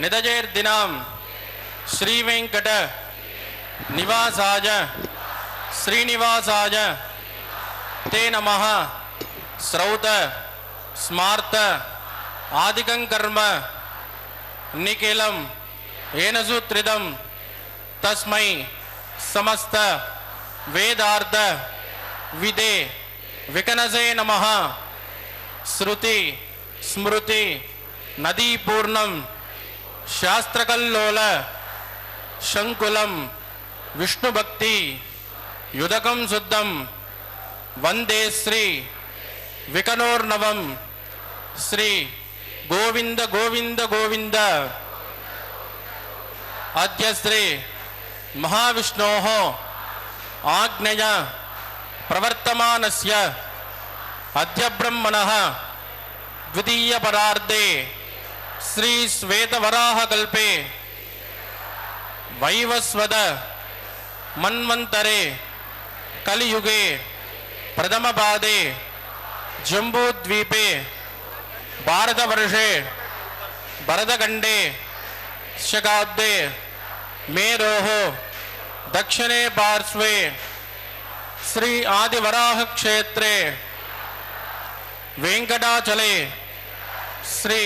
निदजेर्दिनं श्रीवेंकट निवासाय श्रीनिवासाय ते नमः श्रौत स्मार्त आदिकं कर्म निखिलं येन सूत्रितं तस्मै समस्त वेदार्थ विदे विकनसे नमः। श्रुति स्मृति नदी पूर्णं शास्त्रकल्लोल शंकुलं विष्णुभक्ति युदकं शुद्धं वंदे श्री विकनोर्नवं श्री गोविंद गोविंद गोविंद। अद्य श्री महाविष्णोः आज्ञया प्रवर्तमानस्य अद्य ब्रह्मणः द्वितीय परार्धे श्री श्वेतवराह कल्पे वैवस्वत मन्वन्तरे कलियुगे प्रथम पादे जम्बूद्वीपे भारतवर्षे भरतखण्डे शकाब्दे मेरोः दक्षिणे पार्श्वे श्री आदिवराह क्षेत्रे वेंकटाचले श्री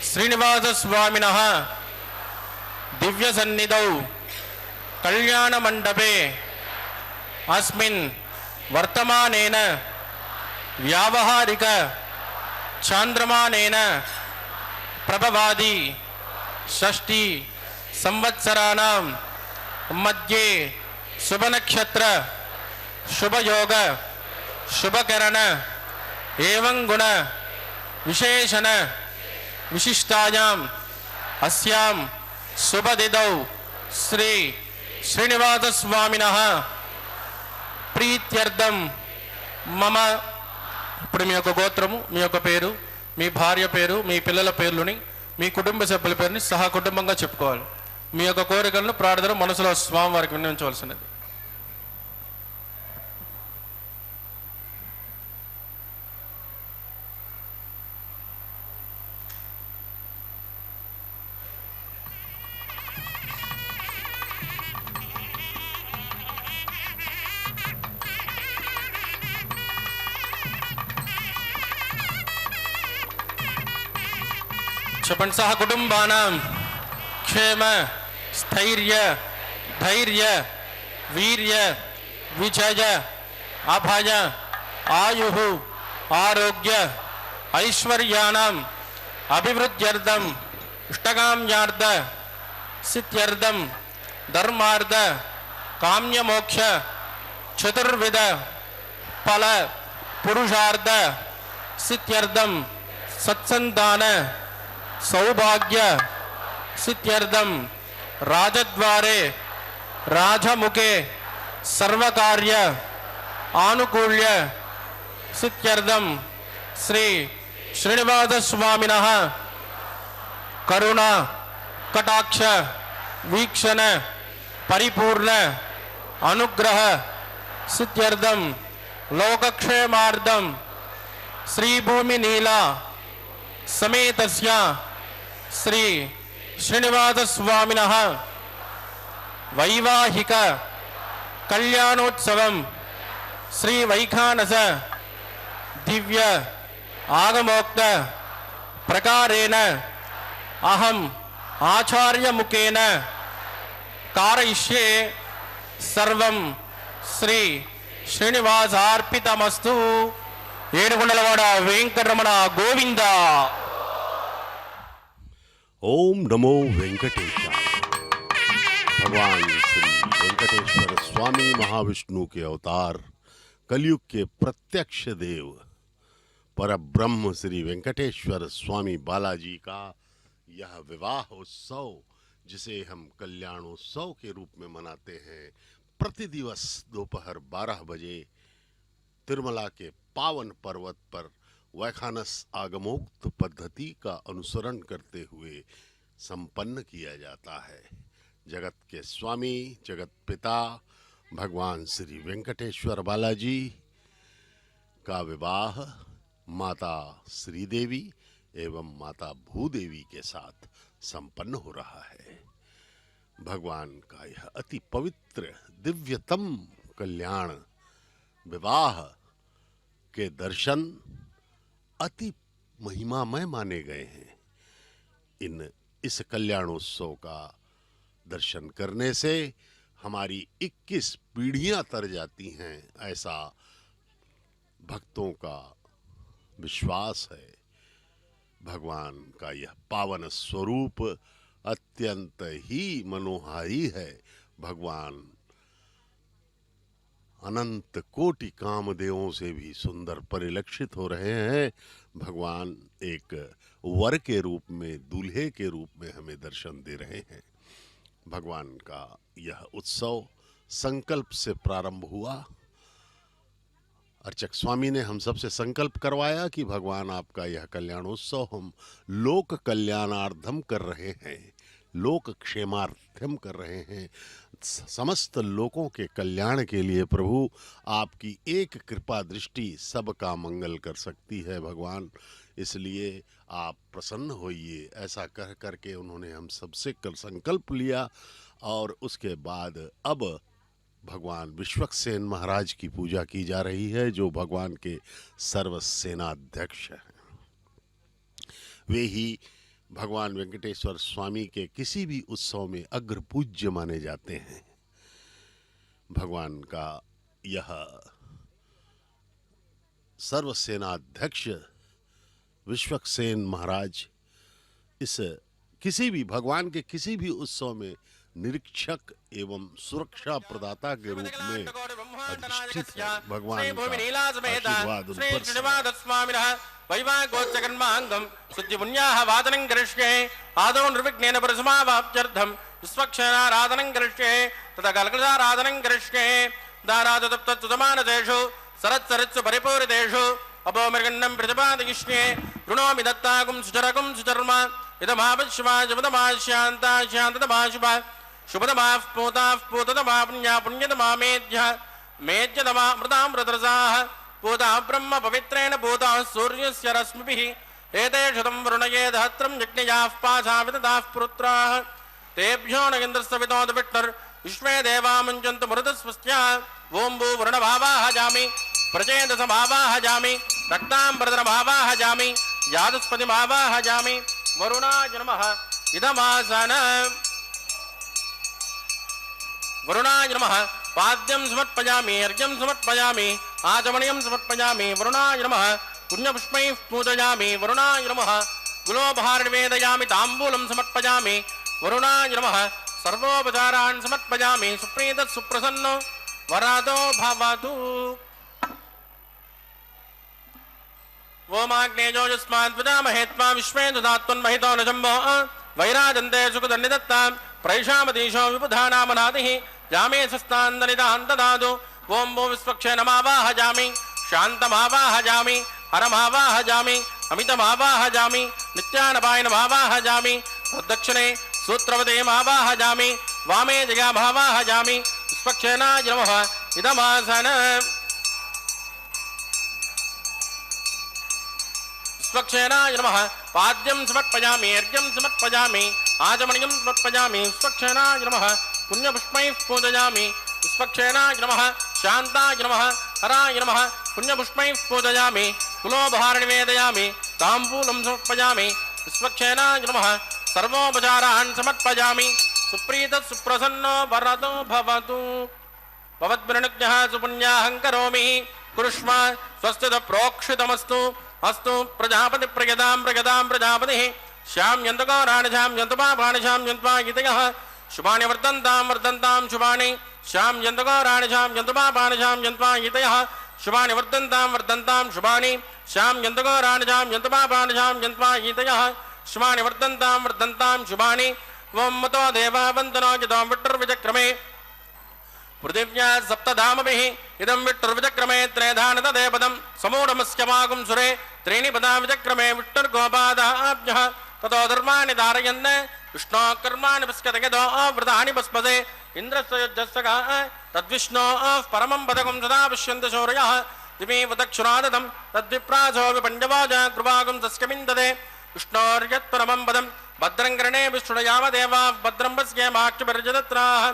श्रीनिवास स्वामिनः दिव्य सन्निधौ कल्याण मंडपे अस्मिन् वर्तमानेन व्यावहारिक चांद्रमानेन प्रभवादि षष्ठी संवत्सराणां मध्ये शुभ नक्षत्र शुभ योग शुभ करण एवं गुण विशेषण विशिष्टायां अस्यां शुभ तिथौ श्री श्रीनिवास स्वामिनः प्रीत्यर्थं मम ఇప్పుడు మీ యొక్క గోత్రము మీ యొక్క పేరు మీ భార్య పేరు మీ పిల్లల పేర్లని మీ కుటుంబ సభ్యుల పేరుని సహా కుటుంబంగా చెప్పుకోవాలి. మీ యొక్క కోరికలను ప్రార్థన మనసులో స్వామివారికి విన్నవించవలసినది. చెప్పండి. సహ కుటుంబానాం క్షేమ స్థైర్య ధైర్య వీర్య విజయ అభయ ఆయు ఆరోగ్య ఐశ్వర్యానాం అభివృద్ధ్యర్థం ఇష్టకామ్యార్థ సిద్ధ్యర్థం ధర్మార్థ కామ్యమోక్ష చతుర్విధ ఫల పురుషార్థ సిద్ధ్యర్థం సత్సంతాన सौभाग्य सिद्ध्यर्थं राजद्वारे राजमुखे सर्वकार्य आनुकूल्य सिद्ध्यर्थं श्री श्रीनिवास स्वामिनः करुणा कटाक्ष वीक्षण परिपूर्ण अनुग्रह सिद्ध्यर्थं लोकक्षेमार्थं श्री भूमि नीला समेतस्य श्री श्रीनिवास स्वामिनः वैवाहिक कल्याणोत्सवं श्री वैखानस दिव्य आगमोक्त प्रकारेण अहम आचार्य मुखेन कारयिष्ये सर्वं श्री श्रीनिवासार्पितमस्तु. ఏడుకొండలవాడ వెంకటరమణ గోవింద. ओम नमो वेंकटेशाय। भगवान श्री वेंकटेश्वर स्वामी महाविष्णु के अवतार, कलयुग के प्रत्यक्ष देव परब्रह्म श्री वेंकटेश्वर स्वामी बालाजी का यह विवाह उत्सव, जिसे हम कल्याणोत्सव के रूप में मनाते हैं, प्रति दिवस दोपहर 12 बजे तिरुमला के पावन पर्वत पर वैखानस आगमोक्त पद्धति का अनुसरण करते हुए संपन्न किया जाता है। जगत के स्वामी जगत पिता भगवान श्री वेंकटेश्वर बालाजी का विवाह माता श्रीदेवी एवं माता भूदेवी के साथ संपन्न हो रहा है। भगवान का यह अति पवित्र दिव्यतम कल्याण विवाह के दर्शन अति महिमामय माने गए हैं। इस कल्याणोत्सव का दर्शन करने से हमारी 21 पीढ़ियां तर जाती हैं, ऐसा भक्तों का विश्वास है। भगवान का यह पावन स्वरूप अत्यंत ही मनोहारी है। भगवान अनंत कोटि कामदेवों से भी सुंदर परिलक्षित हो रहे हैं। भगवान एक वर के रूप में, दूल्हे के रूप में हमें दर्शन दे रहे हैं। भगवान का यह उत्सव संकल्प से प्रारंभ हुआ। अर्चक स्वामी ने हम सबसे संकल्प करवाया कि भगवान आपका यह कल्याणोत्सव हम लोक कल्याणार्थम कर रहे हैं, लोक क्षेमार्थम कर रहे हैं। समस्त लोगों के कल्याण के लिए प्रभु आपकी एक कृपा दृष्टि सबका मंगल कर सकती है भगवान, इसलिए आप प्रसन्न होइए। ऐसा कह करके उन्होंने हम सबसे कल संकल्प लिया और उसके बाद अब भगवान विश्वक्सेन महाराज की पूजा की जा रही है, जो भगवान के सर्वसेनाध्यक्ष हैं। वे ही भगवान वेंकटेश्वर स्वामी के किसी भी उत्सव में अग्र पूज्य माने जाते हैं। भगवान का यह सर्वसेनाध्यक्ष विश्वक्सेन महाराज इस किसी भी भगवान के किसी भी उत्सव में निरीक्षक एवं सुरक्षा प्रदाता के रूप में अधिष्ठित है। भगवान का आशीर्वाद उन पर वैवागोचकर्मांगम शुद्धि पुण्याः वादनं करिष्ये आदौ निर्विघ्नेन परसमावाप्त्यर्थं विश्वक्षराराधनं करिष्ये तथा कल्कषाराधनं करिष्ये दारादतप्तत्सुतमानतेषु सरत्सरित्सु परिपूरितेषु अपोमृगण्डं प्रतिपादयिष्ये ऋणोमि दत्तागुं सुचरगुं सुचर्मा इदमापश्यमाय जपदमाश्यान्ता शान्ततमाशुभा शुभदमाः पूताः पूततमा पुण्या पुण्यतमा मेध्यतमा मृतामृतरसाः पूता ब्रह्म पवित्रेण पूता सूर्यस्य रश्मिभिः एतेषु तं वरुणये धत्रं यज्ञयाः पाशा विदधाः पुरुत्राः तेभ्यो न इन्द्रस्तवितोद विष्णुर् विश्वे देवा मुञ्चन्तु मरुतस्वस्त्या ॐ भू वरुणभावाहजामि प्रचेदसभावाहजामि रक्ताम्बरधरभावाहजामि यादस्पतिभावाहजामि वरुणाय नमः इदमासन वरुणाय नमः पाद्यं समर्पयामि अर्घ्यं समर्पयामि आचमनीयं समर्पयामि वरुणाय नमः पुण्यपुष्पैः पूजयामि वरुणाय नमः गुलोपहारं निवेदयामि ताम्बूलं समर्पयामि वरुणाय नमः सर्वोपचारान् समर्पयामि सुप्रीतः सुप्रसन्नो वरादो भवतु ओमाग्नेयो यस्मात् विदामहे त्वा विश्वे दधात्वन्महितो न शम्भो वैराजन्ते सुखदन्निदत्तां प्रैषामतीशो विबुधानामनादिः जामे सस्तान्दनिदान्तदातु ॐ भो विश्वक्षेनमावाहजामि शान्तमावाहजामि हरमावाहजामि अमितमावाहजामि नित्यानपायनमावाहजामि तद्दक्षिणे सूत्रवतीमावाहजामि वामे जयामावाहजामि विश्वक्षेनाय नमः इदमासन विश्वक्षेनाय नमः पाद्यं समर्पयामि अर्घ्यं समर्पयामि आचमनीयं समर्पयामि विश्वक्षेनाय नमः पुण्यपुष्पैः पूजयामि विश्वक्षेनाय नमः शान्ताय नमः हराय नमः पुण्यपुष्पैः पूजयामि कुलोपहारं निवेदयामि ताम्बूलं समर्पयामि विश्वक्षेनाय नमः सर्वोपचारान् समर्पयामि सुप्रीतः सुप्रसन्नो वरदो भवतु भवद्भिरनुज्ञः सुपुण्याहं करोमि कुरुष्म स्वस्तितः प्रोक्षितमस्तु अस्तु प्रजापति प्रयदां प्रयदां प्रजापतिः श्याम्यन्तगौराणि श्याम्यन्तपापाणि श्याम्यन्त्वागितयः शुभानि वर्धन्तां वर्धन्तां शुभानि श्याम्यन्तगौराणि श्याम्यन्तपापाणि श्याम्यन्त्वागितयः शुभानि वर्धन्तां वर्धन्तां शुभानि श्याम्यन्तगौराणि श्याम्यन्तपापाणि श्याम्यन्त्वागितयः शुभानि वर्धन्तां वर्धन्तां शुभानि ॐ मतो देवा वन्दनो यतो विष्णुर्विचक्रमे पृथिव्या सप्तधामभिः इदं विष्णुर्विचक्रमे त्रयधानतदेपदं समूढमस्यमागुं सुरे त्रीणि पदा विचक्रमे विष्णुर्गोपादाभ्यः ततो धर्माणि धारयन् विष्णो कर्माणि पश्यत यतो व्रतानि पस्पदे इन्द्रस्य युद्धस्य तद्विष्णोः परमं पदकं सदा पश्यन्ति शौर्यः दिमेव दक्षिणादतं तद्विप्रासो विपण्डवाज कृपागं तस्कमिन्दते विष्णोर्यत्परमं पदं भद्रं कर्णे विष्णुयामदेवा भद्रं पश्येमाक्षभिर्जतत्राः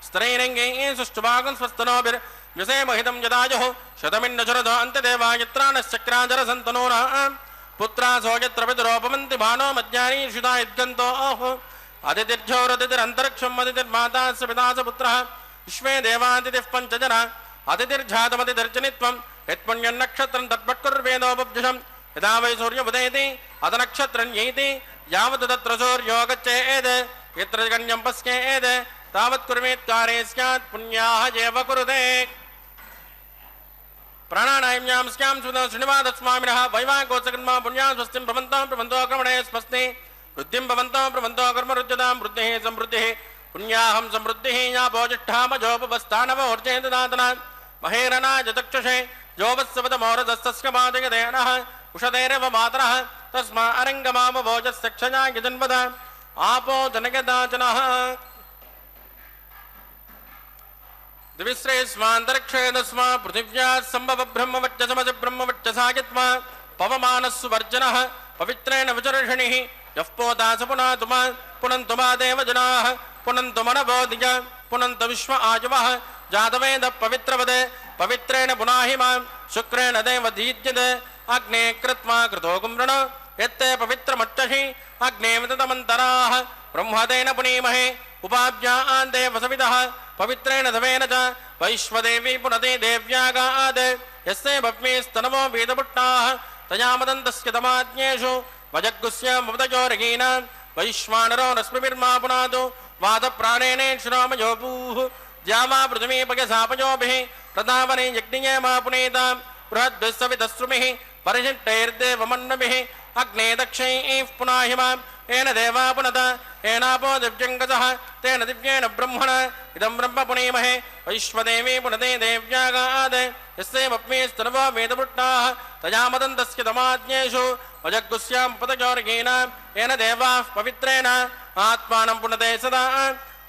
स्त्रैरङ्गैः सुष्ठुभागं स्वस्तनोभिर् व्यसेमहितं यदायुः शतमिन्न शरदो अन्त्यदेवायत्राणश्चक्राजर सन्तनूनः पुत्रासो यत्र पितरोपमन्ति भानो मज्ञानी शिता यद्गन्तोः अतिथिर्झोरतिथिरन्तरिक्षम् अतिथिर्मातास्य पितास पुत्रः विश्वे देवातिथिः पञ्चजना अतिथिर्जातमतिथिर्जनित्वं यत्पुण्यन्नक्षत्रं तत्पट्कुर्वेदोपब्जशम् यदा वै सूर्योदयति अथ नक्षत्रं यैति यावत् तत्र सूर्यो गच्छेत् यत्र गण्यं पश्येत् तावत् कुर्वेत्कारे स्यात् पुण्याः एव कुरुते प्राणानायम्यां स्यां सुदो श्रीनिवासस्वामिनः वैवाहिकोत्सकर्मा पुण्यां स्वस्तिं भवन्तो क्रमणे स्वस्ति वृद्धिं भवन्तो कर्मरुद्यतां वृद्धिः समृद्धिः पुण्याहं समृद्धिः या भोजिष्ठामजोपवस्थानवोर्जेददातना महेरनाय चक्षुषे जोवत्सवतमोरदस्तस्य पादयदेनः उषधेरव मातरः तस्मा अरङ्गमामभोजस्यक्षयाय जन्मद आपो जनगदाचनः दिविश्रेष्मान्तरिक्षेदस्मा पृथिव्या सम्भव ब्रह्मवच्चसमज ब्रह्मवच्चसायत्मा पवमानस्सुवर्जनः पवित्रेण विचर्षणिः यः पोदास पुनातुमा पुनन्तुमा देवजनाः पुनन्तुमनबोधिज पुनन्त विश्व आयुवः जातवेद पवित्रवदे पवित्रेण पुनाहिमा शुक्रेण देवदीज्यते अग्ने कृत्वा कृतो कुम्रण यत्ते पवित्रमच्चहि अग्ने विदतमन्तराः ब्रह्मदेन पुनीमहे उपाभ्यान् देवसविदः पवित्रेण धवेन च वैश्वदेवी पुनते देव्यागाद यस्य भव्यस्तनवो वेदपुट्टाः तया मदन्तस्य तमाज्ञेषु वजग्गुस्यामवदयोरगीन वैश्वानरो रश्मिर्मा पुनादो वादप्राणेन श्रामयो भूः द्यावा पृथिवी पयसापयोभिः तदावने यज्ञे मा पुनेता बृहद्भिस्सवितस्रुमिः परिशिष्टैर्देवमन्नभिः अग्ने दक्षैः पुनाहिमा येन देवा पुनत येनापो दिव्यङ्गजः तेन दिव्येन ब्रह्मण इदं ब्रह्म पुनीमहे वैश्वदेवी पुनते देव्यागाद यस्य वप्मेस्तनवो वेदपुट्टाः तया मदन्तस्य तमाज्ञेषु वजग्गुस्यामुपतयोर्गेन येन देवाः पवित्रेण आत्मानं पुनते सदा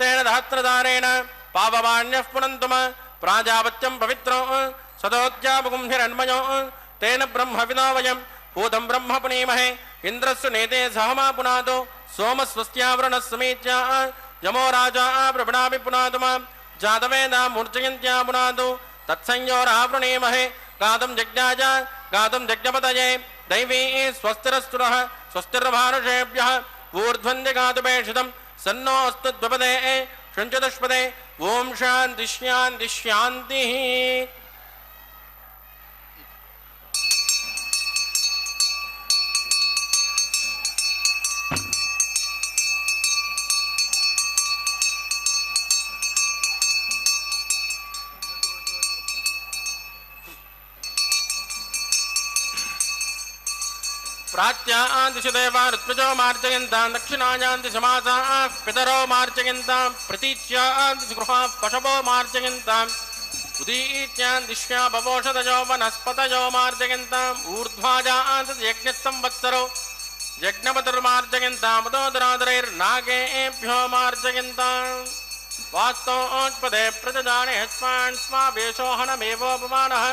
तेन धात्रधारेण पावमान्यः पुनन्तुम प्राजापत्यं पवित्रो सदोद्यापगुं हिरण्मयो तेन ब्रह्मविदो वयं भूतं ब्रह्म पुनीमहे इन्द्रस्य नेते सहमा पुनादो सोमस्वस्यावरणः समीच्या यमो राजा प्रभणापि पुनादुमा जातवेदा मूर्जयन्त्या पुनादो तत्संयोरावृणीमहे गातं जज्ञाय गातं जज्ञपतये दैवी स्वस्तिरस्तुरः स्वस्तिर्भानुषेभ्यः ऊर्ध्वन्दिगातुपेक्षितं सन्नोऽस्तु द्विपदे षण्चतुष्पदे ओं शान्ति शान्ति शान्तिः प्राच्यान्ति देवा ऋत्विजो मार्जयन्तां दक्षिणायान्ति समासाः पितरो मार्जयन्तां प्रतीच्यान्ति गृहाः पशवो मार्जयन्ताम् उदीच्यान्ति श्यापवोषधयो वनस्पतयो मार्जयन्ताम् ऊर्ध्वाजान्ति यज्ञसंवत्सरो यज्ञपतिर्मार्जयन्ताम् उदोदरादरैर्नागेभ्यो मार्जयन्ताम् वास्तोत्पदे प्रजजाने स्मान् स्वावेशोहनमेवोपमानः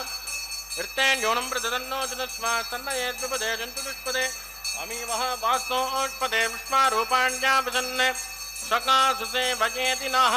ऋतेन्योनं प्रदन्नो जनस्वा सन्नयेद्विपदे जन्तुदुष्पदे अमीवः वास्तोत्पदे विष्मारूपाण्यापजन् सकासुसे भजेति नः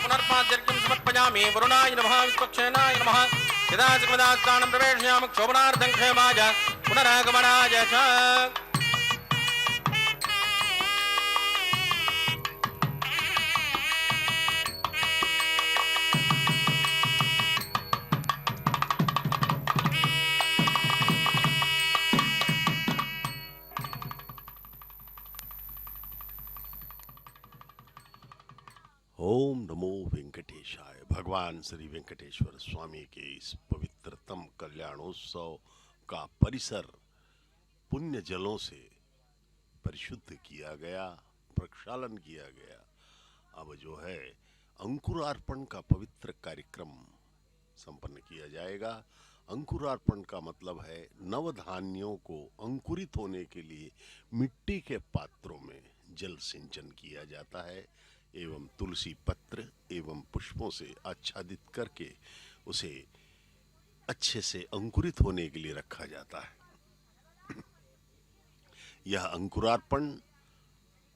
पुनर्पाद्यर्घ्यं समर्पयामि वरुणाय नमः विष्पक्षेनाय नमः यदा जगमदास्थानं प्रवेशयामि क्षोभनार्थं क्षेमाय पुनरागमनाय च ओम नमो वेंकटेशाय। भगवान श्री वेंकटेश्वर स्वामी के इस पवित्रतम कल्याणोत्सव का परिसर पुण्य जलों से परिशुद्ध किया गया, प्रक्षालन किया गया। अब जो है अंकुरार्पण का पवित्र कार्यक्रम संपन्न किया जाएगा। अंकुरार्पण का मतलब है नवधान्यों को अंकुरित होने के लिए मिट्टी के पात्रों में जल सिंचन किया जाता है एवं तुलसी पत्र एवं पुष्पों से आच्छादित करके उसे अच्छे से अंकुरित होने के लिए रखा जाता है। यह अंकुरार्पण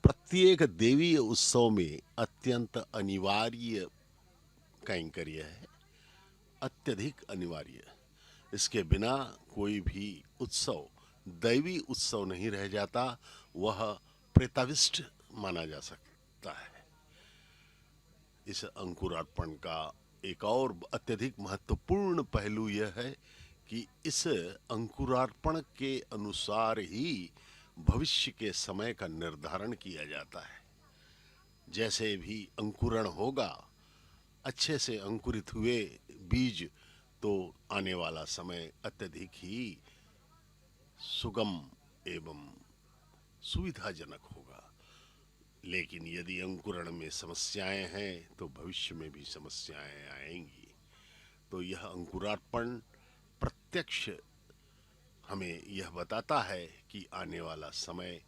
प्रत्येक देवीय उत्सव में अत्यंत अनिवार्य कैंकर्य है, अत्यधिक अनिवार्य। इसके बिना कोई भी उत्सव दैवी उत्सव नहीं रह जाता, वह प्रेताविष्ट माना जा सकता है। इस अंकुरार्पण का एक और अत्यधिक महत्वपूर्ण पहलू यह है कि इस अंकुरार्पण के अनुसार ही भविष्य के समय का निर्धारण किया जाता है। जैसे भी अंकुरण होगा, अच्छे से अंकुरित हुए बीज, तो आने वाला समय अत्यधिक ही सुगम एवं सुविधाजनक होगा। लेकिन यदि अंकुरण में समस्याएं हैं तो भविष्य में भी समस्याएं आएंगी। तो यह अंकुरार्पण प्रत्यक्ष हमें यह बताता है कि आने वाला समय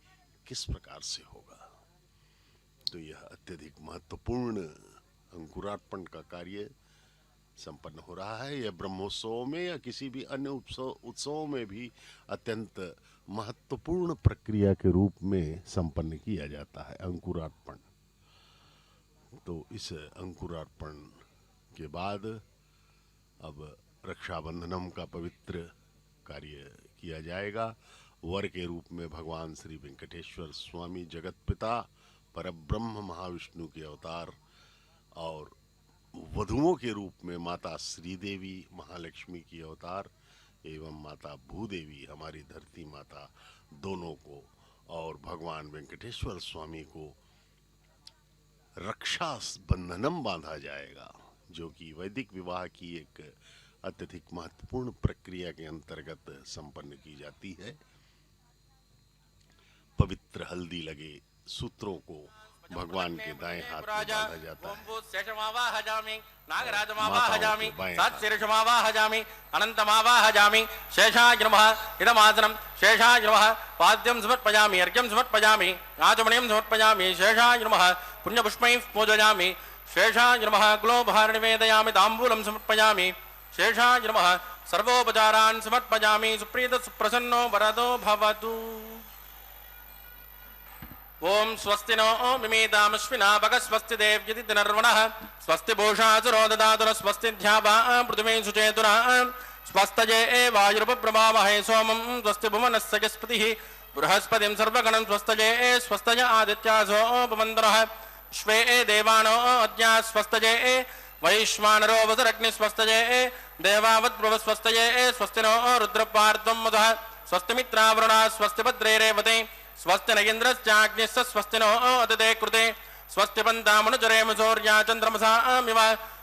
किस प्रकार से होगा। तो यह अत्यधिक महत्वपूर्ण अंकुरार्पण का कार्य संपन्न हो रहा है। यह ब्रह्मोत्सव में या किसी भी अन्य उत्सव में भी अत्यंत महत्वपूर्ण प्रक्रिया के रूप में संपन्न किया जाता है अंकुरार्पण। तो इस अंकुरार्पण के बाद अब रक्षाबंधनम का पवित्र कार्य किया जाएगा। वर के रूप में भगवान श्री वेंकटेश्वर स्वामी जगत पिता परब्रह्म महाविष्णु के अवतार और वधुओं के रूप में माता श्रीदेवी महालक्ष्मी की अवतार एवं माता भूदेवी हमारी धरती माता, दोनों को और भगवान वेंकटेश्वर स्वामी को रक्षा बंधनम बांधा जाएगा, जो कि वैदिक विवाह की एक अत्यधिक महत्वपूर्ण प्रक्रिया के अंतर्गत संपन्न की जाती है। पवित्र हल्दी लगे सूत्रों को भगवान के दाएं हाथ में बांधा जाता है। नागराजमावाहजामि सत्शीर्षमावाहजामि अनंतमावाहजामि शेषाय नमः इदमासनं शेषाय नमः पाद्यं समर्पयामि अर्घ्यं समर्पयामि आचमनीयं समर्पयामि शेषाय नमः पुण्यपुष्पैः पूजयामि शेषाय नमः ग्लोभार निवेदयामि ताम्बूलं समर्पयामि शेषाय नमः सर्वोपचारान् समर्पयामि सुप्रीत सुप्रसन्नो वरदो भवतु। ओम स्वस्ति नो मिमीतामश्विना भग स्वस्ति देव्यति नर्वणः स्वस्ति भूषासुरो ददातुर स्वस्ति ध्यावा पृथिवी सुचेतुना स्वस्तये वायुरुपप्रभामहे सोमं स्वस्ति भुवनस्य यस्पतिः बृहस्पतिं सर्वगणं स्वस्तये स्वस्तय आदित्यासो उपमन्दरः श्वे देवानो अद्या स्वस्तये वैश्वानरो वसुरग्नि स्वस्तये देवावद्भ्रुव स्वस्तये स्वस्ति नो रुद्रपार्त्वं मधः स्वस्ति मित्रावरुणा स्वस्ति भद्रे रेवते स्वस्ति न इन्द्रश्चाग्निश्च स्वस्ति नो अदते कृते स्वस्ति पन्तामनुचरेम सूर्या चन्द्रमसामिव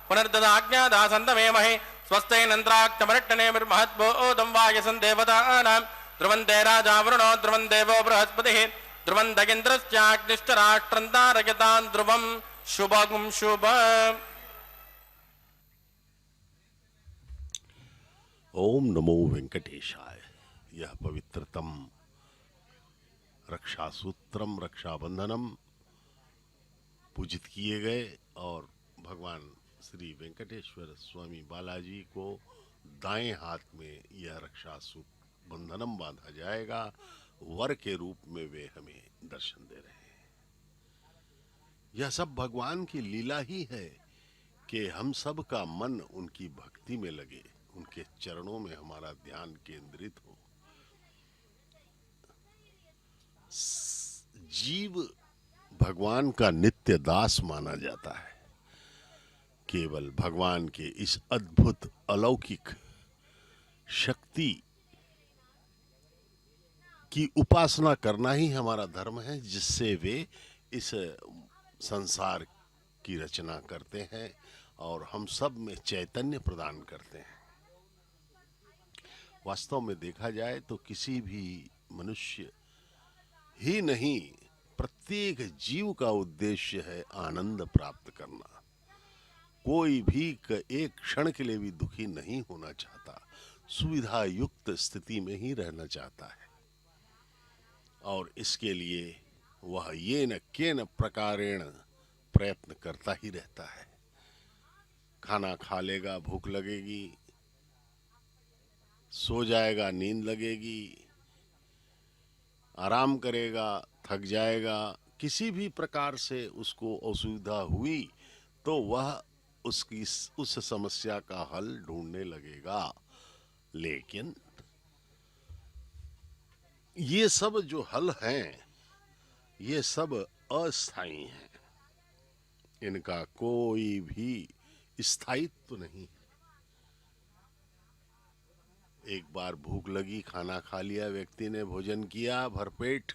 पुनर्ददाज्ञादासन्तमेमहे स्वस्ति नन्द्राक्तमरट्टनेमिर्महद्भूतं वायसन् देवतानां ध्रुवन्ते राजा वरुणो ध्रुवन् देवो बृहस्पतिः ध्रुवन्त इन्द्रश्चाग्निश्च राष्ट्रं तारयतां ध्रुवं शुभं शुभ। ओम नमो वेंकटेशाय। यह पवित्रतम रक्षा सूत्रम रक्षाबंधनम पूजित किए गए और भगवान श्री वेंकटेश्वर स्वामी बालाजी को दाएं हाथ में यह रक्षा सूत्र बंधनम बांधा जाएगा। वर के रूप में वे हमें दर्शन दे रहे हैं। यह सब भगवान की लीला ही है कि हम सब का मन उनकी भक्ति में लगे, उनके चरणों में हमारा ध्यान केंद्रित हो। जीव भगवान का नित्य दास माना जाता है। केवल भगवान के इस अद्भुत अलौकिक शक्ति की उपासना करना ही हमारा धर्म है, जिससे वे इस संसार की रचना करते हैं और हम सब में चैतन्य प्रदान करते हैं। वास्तव में देखा जाए तो किसी भी मनुष्य ही नहीं, प्रत्येक जीव का उद्देश्य है आनंद प्राप्त करना। कोई भी एक क्षण के लिए भी दुखी नहीं होना चाहता, सुविधा युक्त स्थिति में ही रहना चाहता है। और इसके लिए वह ये न के न प्रकारेण प्रयत्न करता ही रहता है। खाना खा लेगा, भूख लगेगी, सो जाएगा, नींद लगेगी, आराम करेगा, थक जाएगा, किसी भी प्रकार से उसको असुविधा हुई तो वह उसकी उस समस्या का हल ढूंढने लगेगा। लेकिन ये सब जो हल हैं, ये सब अस्थायी हैं, इनका कोई भी स्थायित्व नहीं। एक बार भूख लगी, खाना खा लिया, व्यक्ति ने भोजन किया, भरपेट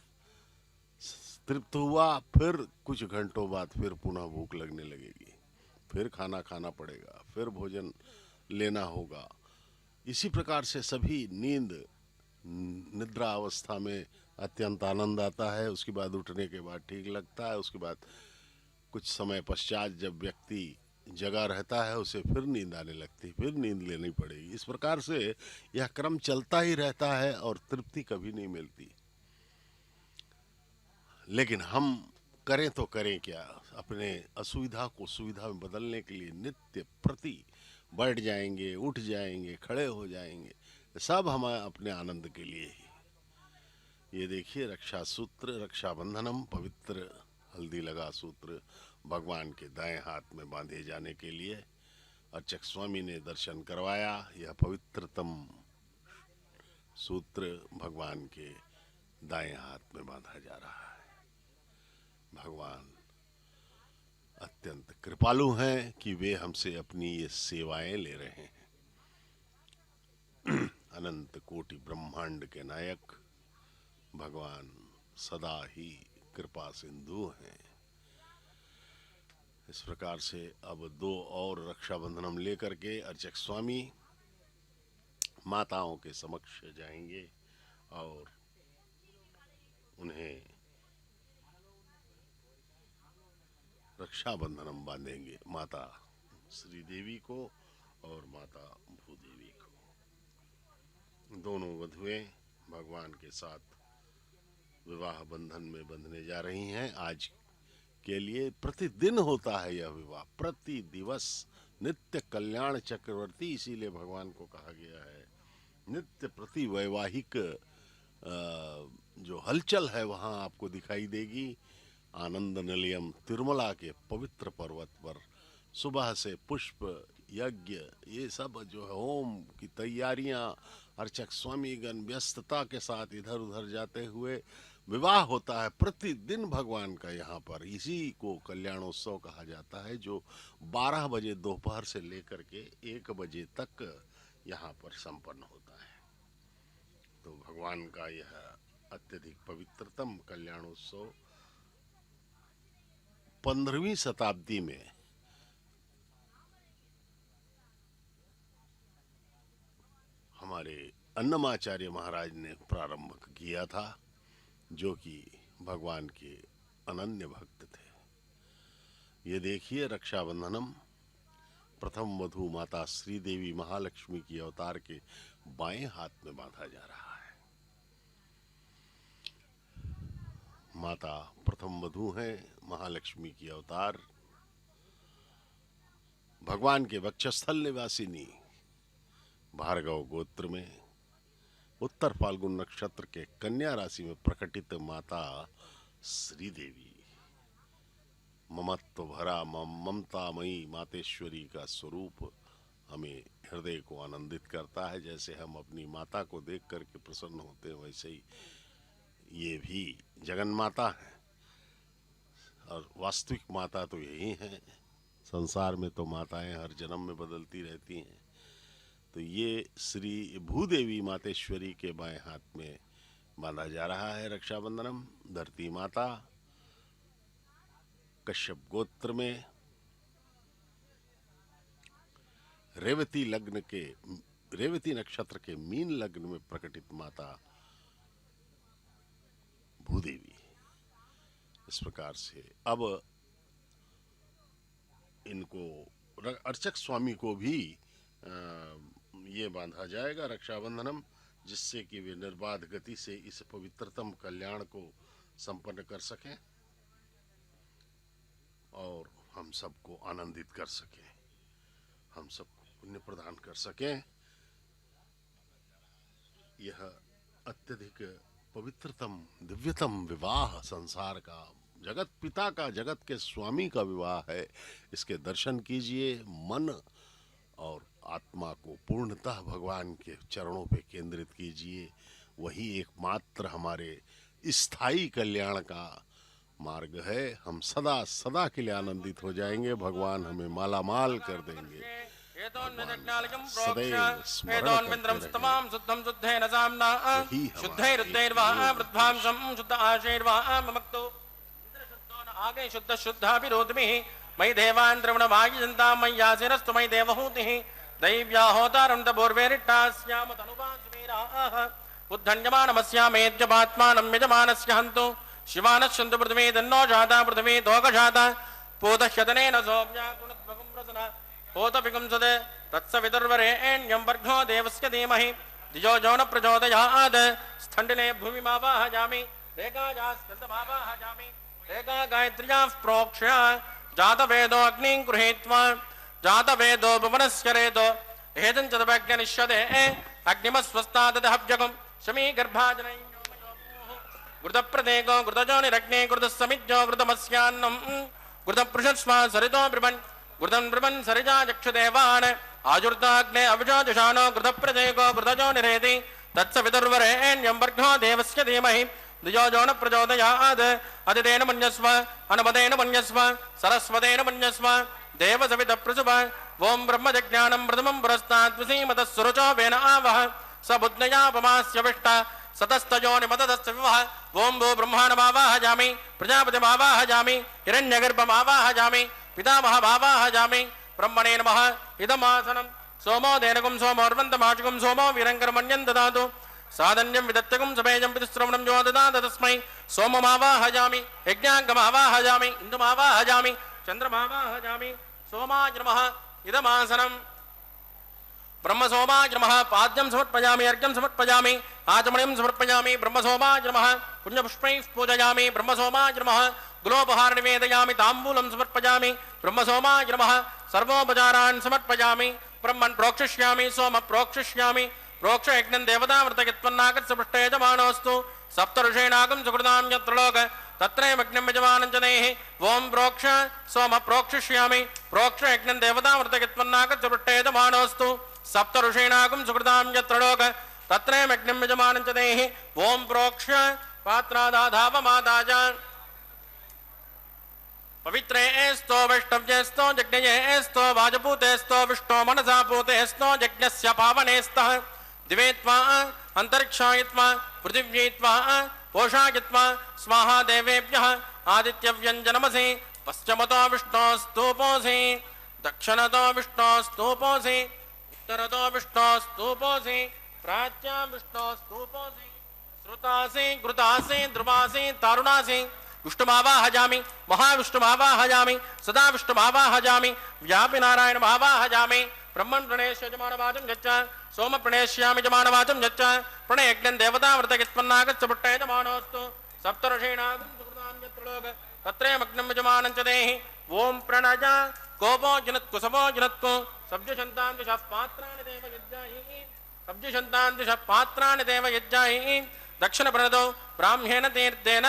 तृप्त हुआ, फिर कुछ घंटों बाद फिर पुनः भूख लगने लगेगी, फिर खाना खाना पड़ेगा, फिर भोजन लेना होगा। इसी प्रकार से सभी नींद, निद्रा अवस्था में अत्यंत आनंद आता है, उसके बाद उठने के बाद ठीक लगता है, उसके बाद कुछ समय पश्चात जब व्यक्ति जगा रहता है उसे फिर नींद आने लगती, फिर नींद लेनी पड़ेगी। इस प्रकार से यह क्रम चलता ही रहता है और तृप्ति कभी नहीं मिलती। लेकिन हम करें तो करें क्या? अपने असुविधा को सुविधा में बदलने के लिए नित्य प्रति बैठ जाएंगे, उठ जाएंगे, खड़े हो जाएंगे, सब हम अपने आनंद के लिए ही। ये देखिए रक्षा सूत्र, रक्षाबंधनम, पवित्र हल्दी लगा सूत्र भगवान के दाएं हाथ में बांधे जाने के लिए अर्चक स्वामी ने दर्शन करवाया। यह पवित्रतम सूत्र भगवान के दाएं हाथ में बांधा जा रहा है। भगवान अत्यंत कृपालु हैं कि वे हमसे अपनी ये सेवाएं ले रहे हैं। अनंत कोटि ब्रह्मांड के नायक भगवान सदा ही कृपा सिंधु हैं। इस प्रकार से अब 2 और रक्षाबंधनम लेकर के अर्चक स्वामी माताओं के समक्ष जाएंगे और उन्हें रक्षाबंधनम बांधेंगे, माता श्री देवी को और माता भूदेवी को। दोनों वधुएं भगवान के साथ विवाह बंधन में बंधने जा रही हैं। आज के लिए प्रतिदिन होता है यह विवाह, प्रति दिवस नित्य कल्याण चक्रवर्ती, इसीलिए भगवान को कहा गया है। नित्य प्रति वैवाहिक जो हलचल है वहाँ आपको दिखाई देगी। आनंद निलयम तिरुमला के पवित्र पर्वत पर सुबह से पुष्प यज्ञ, ये सब जो है होम की तैयारियां, अर्चक स्वामीगण व्यस्तता के साथ इधर उधर जाते हुए विवाह होता है प्रतिदिन भगवान का यहाँ पर। इसी को कल्याणोत्सव कहा जाता है, जो 12 बजे दोपहर से लेकर के 1 बजे तक यहाँ पर संपन्न होता है। तो भगवान का यह अत्यधिक पवित्रतम कल्याणोत्सव 15वीं शताब्दी में हमारे अन्नमाचार्य महाराज ने प्रारंभ किया था, जो कि भगवान के अनन्य भक्त थे। ये देखिए रक्षाबंधनम प्रथम वधू माता श्री देवी महालक्ष्मी की अवतार के बाएं हाथ में बांधा जा रहा है। माता प्रथम वधू हैं, महालक्ष्मी की अवतार, भगवान के वक्षस्थल निवासिनी, भार्गव गोत्र में उत्तर फाल्गुन नक्षत्र के कन्या राशि में प्रकटित माता श्री देवी, ममत्व भरा ममतामयी मातेश्वरी का स्वरूप हमें हृदय को आनंदित करता है। जैसे हम अपनी माता को देख करके प्रसन्न होते हैं, वैसे ही ये भी जगन माता है। और वास्तविक माता तो यही है। संसार में तो माताएं हर जन्म में बदलती रहती हैं। तो ये श्री भूदेवी मातेश्वरी के बाएं हाथ में बांधा जा रहा है रक्षाबंधनम। धरती माता कश्यप गोत्र में रेवती नक्षत्र के मीन लग्न में प्रकटित माता भूदेवी। इस प्रकार से अब इनको अर्चक स्वामी को भी ये बांधा जाएगा रक्षाबंधनम, जिससे कि वे निर्बाध गति से इस पवित्रतम कल्याण को संपन्न कर सकें और हम सबको आनंदित कर सकें, हम सबको पुण्य प्रदान कर सकें। यह अत्यधिक पवित्रतम दिव्यतम विवाह संसार का, जगत पिता का, जगत के स्वामी का विवाह है। इसके दर्शन कीजिए, मन और आत्मा को पूर्णतः भगवान के चरणों पे केंद्रित कीजिए। वही एकमात्र हमारे स्थायी कल्याण का मार्ग है। हम सदा सदा के लिए आनंदित हो जाएंगे, भगवान हमें मालामाल कर देंगे। सदैव स्मरण करते आगे शुद्ध शुद्धाभिरोधि मयि देवान् द्रवणभागी जनता मय्यासिनस्तु मयि देवहूतिः दैव्याहोतारं तपूर्वेरिट्टास्याम तनुवासुवीराः उद्धन्यमानमस्यामेद्यपात्मानं यजमानस्य हन्तु शिवानश्यन्तु पृथिवी तन्नो जाता पृथिवी दोगजाता पूतह्यतनेन सौम्या गुणद्भगं प्रसना होतविगुंसदे तत्सवितुर्वरेण्यं वर्घो देवस्य धीमहि धियो जो न प्रचोदयात् स्थण्डिने भूमिमावाहयामि रेखायास्कन्दमावाहयामि रेखा गायत्र्याः प्रोक्ष्य जातवेदो अग्निं गृहीत्वा जातवेदो भुवनस्य रेदो हेदं च तपज्ञनिष्यते अग्निमस्वस्तादहव्यकं शमी गर्भाजनैः घृतप्रदेको घृतजोनिरग्ने घृतसमिज्जो घृतमस्यान्नं घृतपृषस्वा सरितो ब्रुवन् घृतं ब्रुवन् सरिजा चक्षुदेवान् आजुर्ताग्ने अविजो जुषाणो घृतप्रदेको घृतजोनिरेति तत्सवितुर्वरेण्यं वर्घो देवस्य धीमहि धियो जो न प्रचोदयात् अदितेन मन्यस्व अनुपदेन मन्यस्व सरस्वतेन मन्यस्व देवसवितप्रसुभ ओं ब्रह्मजज्ञानं प्रथमं पुरस्तात् विसीमतः सुरुचो वेन आवह स बुद्ध्यापमास्य विष्टा सतस्तयोनिमतदस्य विवह ओं भो ब्रह्माणमावाहयामि प्रजापतिमावाहयामि हिरण्यगर्भमावाहयामि पितामहमावाहयामि ब्रह्मणे नमः इदमासनं सोमो देनकुं सोमोर्वन्तमाचुकुं सोमो वीरङ्करमण्यं ददातु साधन्यं विदत्तकुं समेजं पितुश्रवणं यो ददात तस्मै सोममावाहयामि यज्ञाङ्गमावाहयामि इन्दुमावाहयामि चन्द्रमावाहयामि सोमाय नमः इदमासनं ब्रह्मसोमाय नमः पाद्यं समर्पयामि अर्घ्यं समर्पयामि आचमनीं समर्पयामि ब्रह्मसोमाय नमः पुण्यपुष्पैः पूजयामि ब्रह्मसोमाय नमः गुलोपहार निवेदयामि ताम्बूलं समर्पयामि ब्रह्मसोमाय नमः सर्वोपचारान् समर्पयामि ब्रह्मन् प्रोक्षिष्यामि सोम प्रोक्षिष्यामि प्रोक्ष यज्ञं देवतामृतयत्वन्नागत्सपृष्टे यजमानोऽस्तु सप्तऋषीणागं सुकृतां यत्र लोक तत्रैवज्ञं यजमानं च देहि ओं प्रोक्ष सोम प्रोक्षिष्यामि प्रोक्ष यज्ञं देवतामृतयत्वन्नागत्सपृष्टे यजमानोऽस्तु सप्तऋषीणागं सुकृतां यत्र लोक तत्रैवज्ञं यजमानं च देहि ओं प्रोक्ष पात्रादाधावमादाय पवित्रेस्तो वैष्णव्येस्तो यज्ञयेस्तो वाजपूतेस्तो विष्णो मनसा पूतेस्तो यज्ञस्य पावनेस्तः दिवे त्वा अंतरिक्षायित्वा पृथिव्यैत्वा पोषायित्वा स्वाहा देवेभ्यः आदित्यव्यञ्जनमसि पश्चिमतो विष्णोस्तूपोऽसि दक्षिणतो विष्णोस्तूपोऽसि उत्तरतो विष्णोस्तूपोऽसि प्राच्यां विष्णोस्तूपोऽसि श्रुतासि घृतासि ध्रुवासि तारुणासि विष्णुमावाहयामि महाविष्णुमावाहयामि सदा विष्णुमावाहयामि व्यापि नारायणमावाहयामि ब्रह्मन् प्रणेष्य यजमानवाचं यच्च सोम प्रणेष्यामि यजमानवाचं यच्च प्रणयज्ञं देवतामृतयत्वन्नागत्सपृष्टे यजमानोऽस्तु सप्तऋषीणागं सुकृतां यत्र लोक तत्रैवज्ञं यजमानं च देहि ओं प्रणय कोपो जनत्कु समो जनत्कु सब्जशन्तां दिशः पात्राणि देव यज्ञाहि सब्जशन्तां दिशः पात्राणि देव यज्ञाहि दक्षिणप्रणदौ ब्राह्मेण तीर्थेन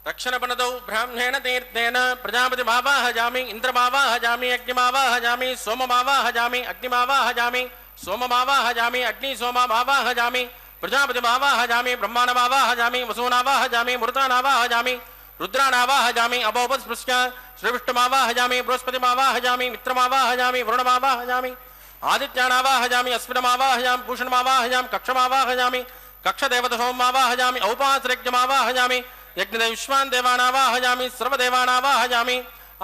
दक्षिणपणदौ ब्राह्मणेन तीर्थेन प्रजापतिमावाहयामि इन्द्रमावाहयामि अग्निमावाहयामि सोममावाहयामि अग्निमावाहयामि सोममावाहयामि अग्निसोममावाहयामि प्रजापतिमावाहयामि ब्रह्माणमावाहयामि वसूनावाहयामि मृतानावाहयामि रुद्रानावाहयामि अभोपस्पृश्य श्रीविष्णुमावाहयामि बृहस्पतिमावाहयामि मित्रमावाहयामि वरुणमावाहयामि आदित्यानावाहयामि अश्विनमावाहयामि भूषणमावाहयामि कक्षमावाहयामि कक्षदेवतसोममावाहयामि औपासरेज्ञमावाहयामि यज्ञदेव विश्वान् देवानावाहयामि सर्वदेवानावाहयामि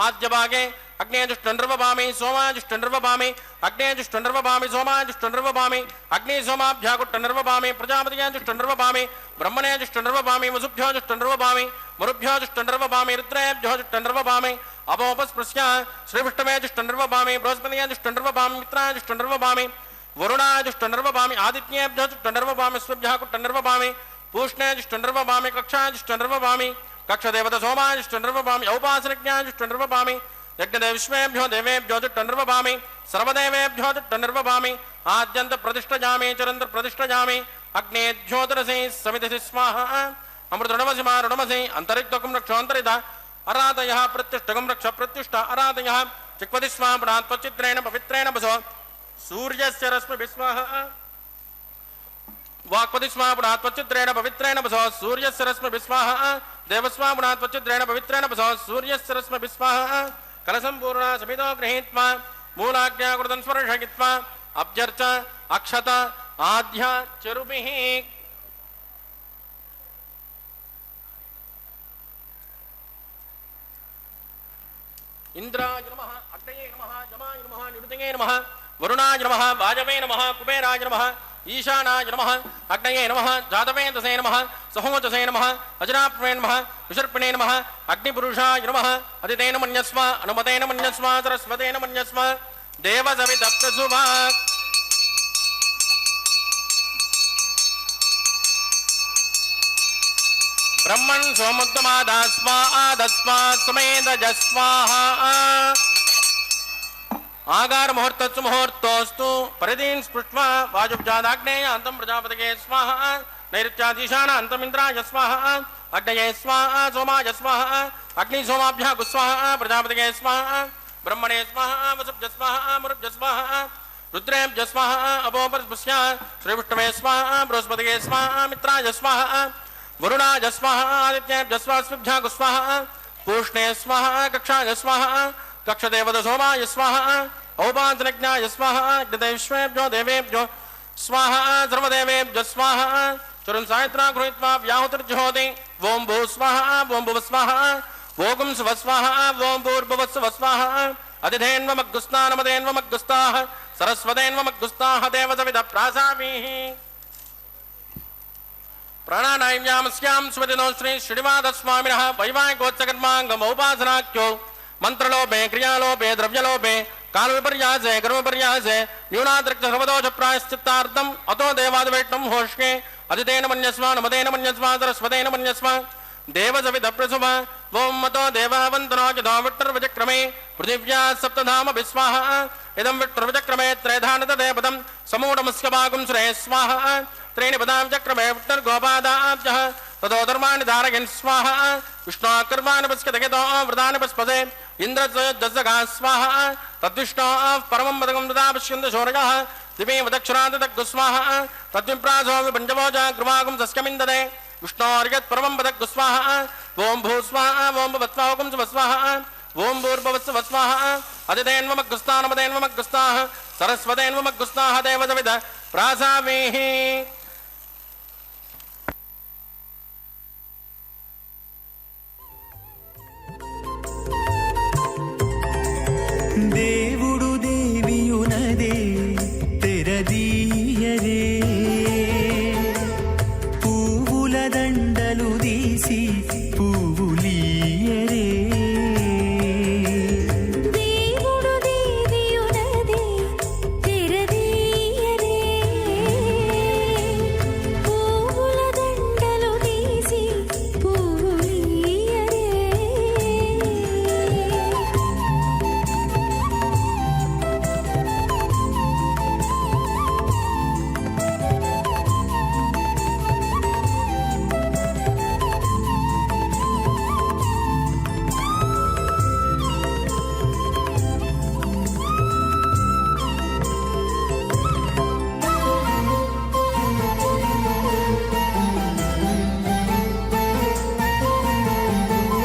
आद्यभागे అగ్నేజుష్టండ్రవపామి సోమాజుష్టండ్రవపామి అగ్నేజుష్టండ్రవపామి సోమాజుష్టండ్రవపామి అగ్ని సోమాభ్యాగుట్టండ్రవపామి ప్రజాపతిజుష్టండ్రవపామి బ్రహ్మణేజుష్టండ్రవపామి వసుభ్యోజుష్టండ్రవపామి మరుభ్యోజుష్టండ్రవపామి రుద్రేభ్యోజుష్టండ్రవపామి అపోపస్పృశ్య శ్రీవిష్టమేజుష్టండ్రవపామి బృహస్పతిజుష్టండ్రవపామి మిత్రాజుష్టండ్రవపామి వరుణాజుష్టండ్రవపామి ఆదిత్యేభ్యోజుష్టండ్రవపామి స్వభ్యాకుట్టండ్రవపామి పూష్ణేజుష్టండ్రవపామి కక్షాజుష్టండ్రవపామి కక్షదేవత సోమాజుష్టండ్రవపామి ఔపాసనజ్ఞాజుష్టండ్రవపామి యజ్ఞదేవ విశ్వేభ్యో దేవేభ్యో చుట్టండ్రవపామి సర్వదేవేభ్యో చుట్టండ్రవపామి ఆద్యంత ప్రతిష్టజామి చిరంత ప్రతిష్టజామి అగ్నేజ్యోతిరసి సమితి స్వాహ అమృతృణమసి రుణమసి అంతరిక్తకం రక్షోంతరిత అరాధయ ప్రత్యుష్టకం రక్ష ప్రత్యుష్ట అరాధయ చిక్వతి స్వాపురాత్వచిత్రేణ పవిత్రేణ బసో సూర్యస్య రశ్మి స్వాహ వాక్పతి స్వాపురాత్వచిత్రేణ పవిత్రేణ బసో సూర్యస్య రశ్మి స్వాహ దేవస్వాపురాత్వచిత్రేణ పవిత్రేణ బసో సూర్యస్య రశ్మి స్వాహ కలసంపూర్ణ సమితో గృహీత్వా మూలాజ్ఞాకృతం స్పర్శయిత్వా అభ్యర్చ అక్షత ఆధ్య చరుభిః ఇంద్రాయ నమః అగ్నయే నమః యమాయ నమః నిరుతయే నమః వరుణాయ నమః వాజవే నమః కుబేరాయ నమః ఈశానాయ నమః అగ్నయే నమః జాతవేదసే నమః సహోదసే నమః అజరాప్నే నమః విసర్పిణే నమః అగ్నిపురుషాయ నమః అదితేన మన్యస్వ అనుమతేన మన్యస్వ సరస్వతేన మన్యస్వ దేవసవితప్రసుభా బ్రహ్మణ్ సోముత్తమాదాస్వాదస్వాత్ సమేదజస్వాహ ఆగార ముహూర్తస్సు ముహూర్తోస్తు పరిధీన్ స్పృష్ట్వా వాజుబ్జాదాగ్నేయ అంతం ప్రజాపతికే స్వాహ నైరుత్యాదీశాన అంతమింద్రాయ స్వాహ అగ్నయే స్వాహ సోమాయ స్వాహ అగ్ని సోమాభ్యాగు స్వాహ ప్రజాపతికే స్వాహ బ్రహ్మణే స్వాహ వసుభ్య స్వాహ మరుభ్య స్వాహ రుద్రేభ్య స్వాహ అపోపస్పృశ్య శ్రీవిష్ణవే స్వాహ బృహస్పతికే స్వాహ మిత్రాయ స్వాహ వరుణాయ స్వాహ ఆదిత్యేభ్య స్వాహ స్వభ్యాగు స్వాహ పూష్ణే స్వాహ కక్షాయ స్వాహ కక్షదేవత సోమాయ స్వాహ ఔపాసనజ్ఞాయ స్వాహ అగ్నిదేవేభ్యో దేవేభ్యో స్వాహ సర్వదేవేభ్య స్వాహ చరున్ సాయత్రా గృహీత్వా వ్యాహుతిర్జుహోతి ఓం భూ స్వాహ ఓం భువ స్వాహ ఓం శువ స్వాహ ఓం భూర్భువస్సువ స్వాహ అతిథేన్వమగ్గుస్తానమదేన్వమగ్గుస్తాః సరస్వతేన్వమగ్గుస్తాః దేవసవిద ప్రాసామీః ప్రాణానామ్యామస్యాం స్వతినో శ్రీ శ్రీనివాసస్వామినః వైవాహికోత్సకర్మాంగమౌపాసనాఖ్యో మంత్రలోపే క్రియాలోపే ద్రవ్యలోపే కాలవిపర్యాసే కర్మవిపర్యాసే న్యూనాద్రిక్త సర్వదోష ప్రాయశ్చిత్తార్థం అతో దేవాదివైష్ణం హోష్కే అదితేన మన్యస్వ నమదేన మన్యస్వ సరస్వతేన మన్యస్వ దేవసవిదప్రసుభ ఓం మతో దేవావంతనో యథో విష్ణుర్విచక్రమే పృథివ్యా సప్తధామ విస్వాహ ఇదం విష్ణుర్విచక్రమే త్రైధానతదేపదం సమూఢమస్య భాగం శ్రే స్వాహ త్రీణి పదాం చక్రమే విష్ణుర్గోపాదాబ్జః తదో ధర్మాణి ధారయన్ స్వాహ విష్ణోకర్మాణి పశ్యతగతో వృతాని పస్పసే ఇంద్రజగా స్వాహ తద్విష్ణో పరమం పదకం వృతా పశ్యంత శౌర్యః దివీవ దక్షిణాదగ్గు స్వాహ తద్విప్రాసో విపంచమోజ గృవాగం సస్యమిందదే విష్ణోర్యత్ పరమం పదగ్గు స్వాహ ఓం భూ స్వాహ ఓం భువస్వాహం స్వాహ ఓం భూర్భువస్సువ స్వాహ అదితేన్వమగ్గుస్తానమదేన్వమగ్గుస్తాః సరస్వతేన్వమగ్గుస్తాః దేవసవిద ప్రాసామీః దేవుడు దేవియునదే తెరదీయరే పువ్వుల దండలు తీసి పువ్వులీయరే దేవుడు దేవియునదే తెరదీయరే పువ్వుల దండలు తీసి పువ్వులీయరే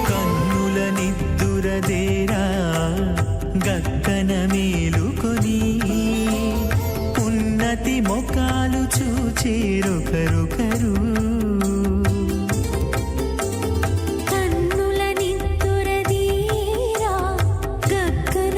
కన్నుల నిద్దురదేరా గక్కన మేలుకొని ఉన్నతి మొకాలు చూచేరొకరొకరు కన్నుల నిద్దురదీరా గక్కన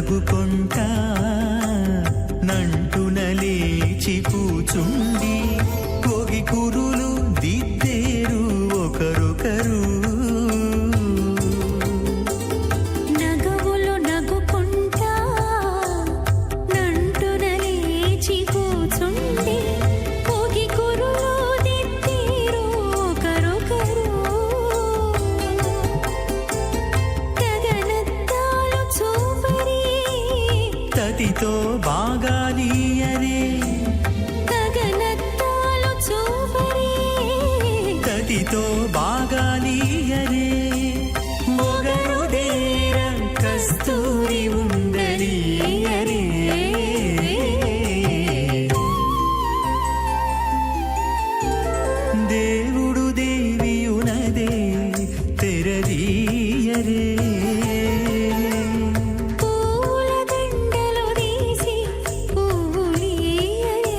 నగుకొంటా నంటున లేచి కూచుండి కోగి కురులు దిద్దేరు ఒకరొకరు నగవులు నగుకుంటా నంటున లేచి కూచుండి కోగి కురులు దిద్దేరు ఒకరొకరు గగనద్దాలు చూపరి తతితో బాగాలీయరే గగనద్దాలు చూపరి తతితో బాగాలీయరే మొగరుదేర కస్తూరి ఉండలీయరే దేవుడు దేవియునదే తెరదీయరే పూల దండలు తీసి పూలీయరే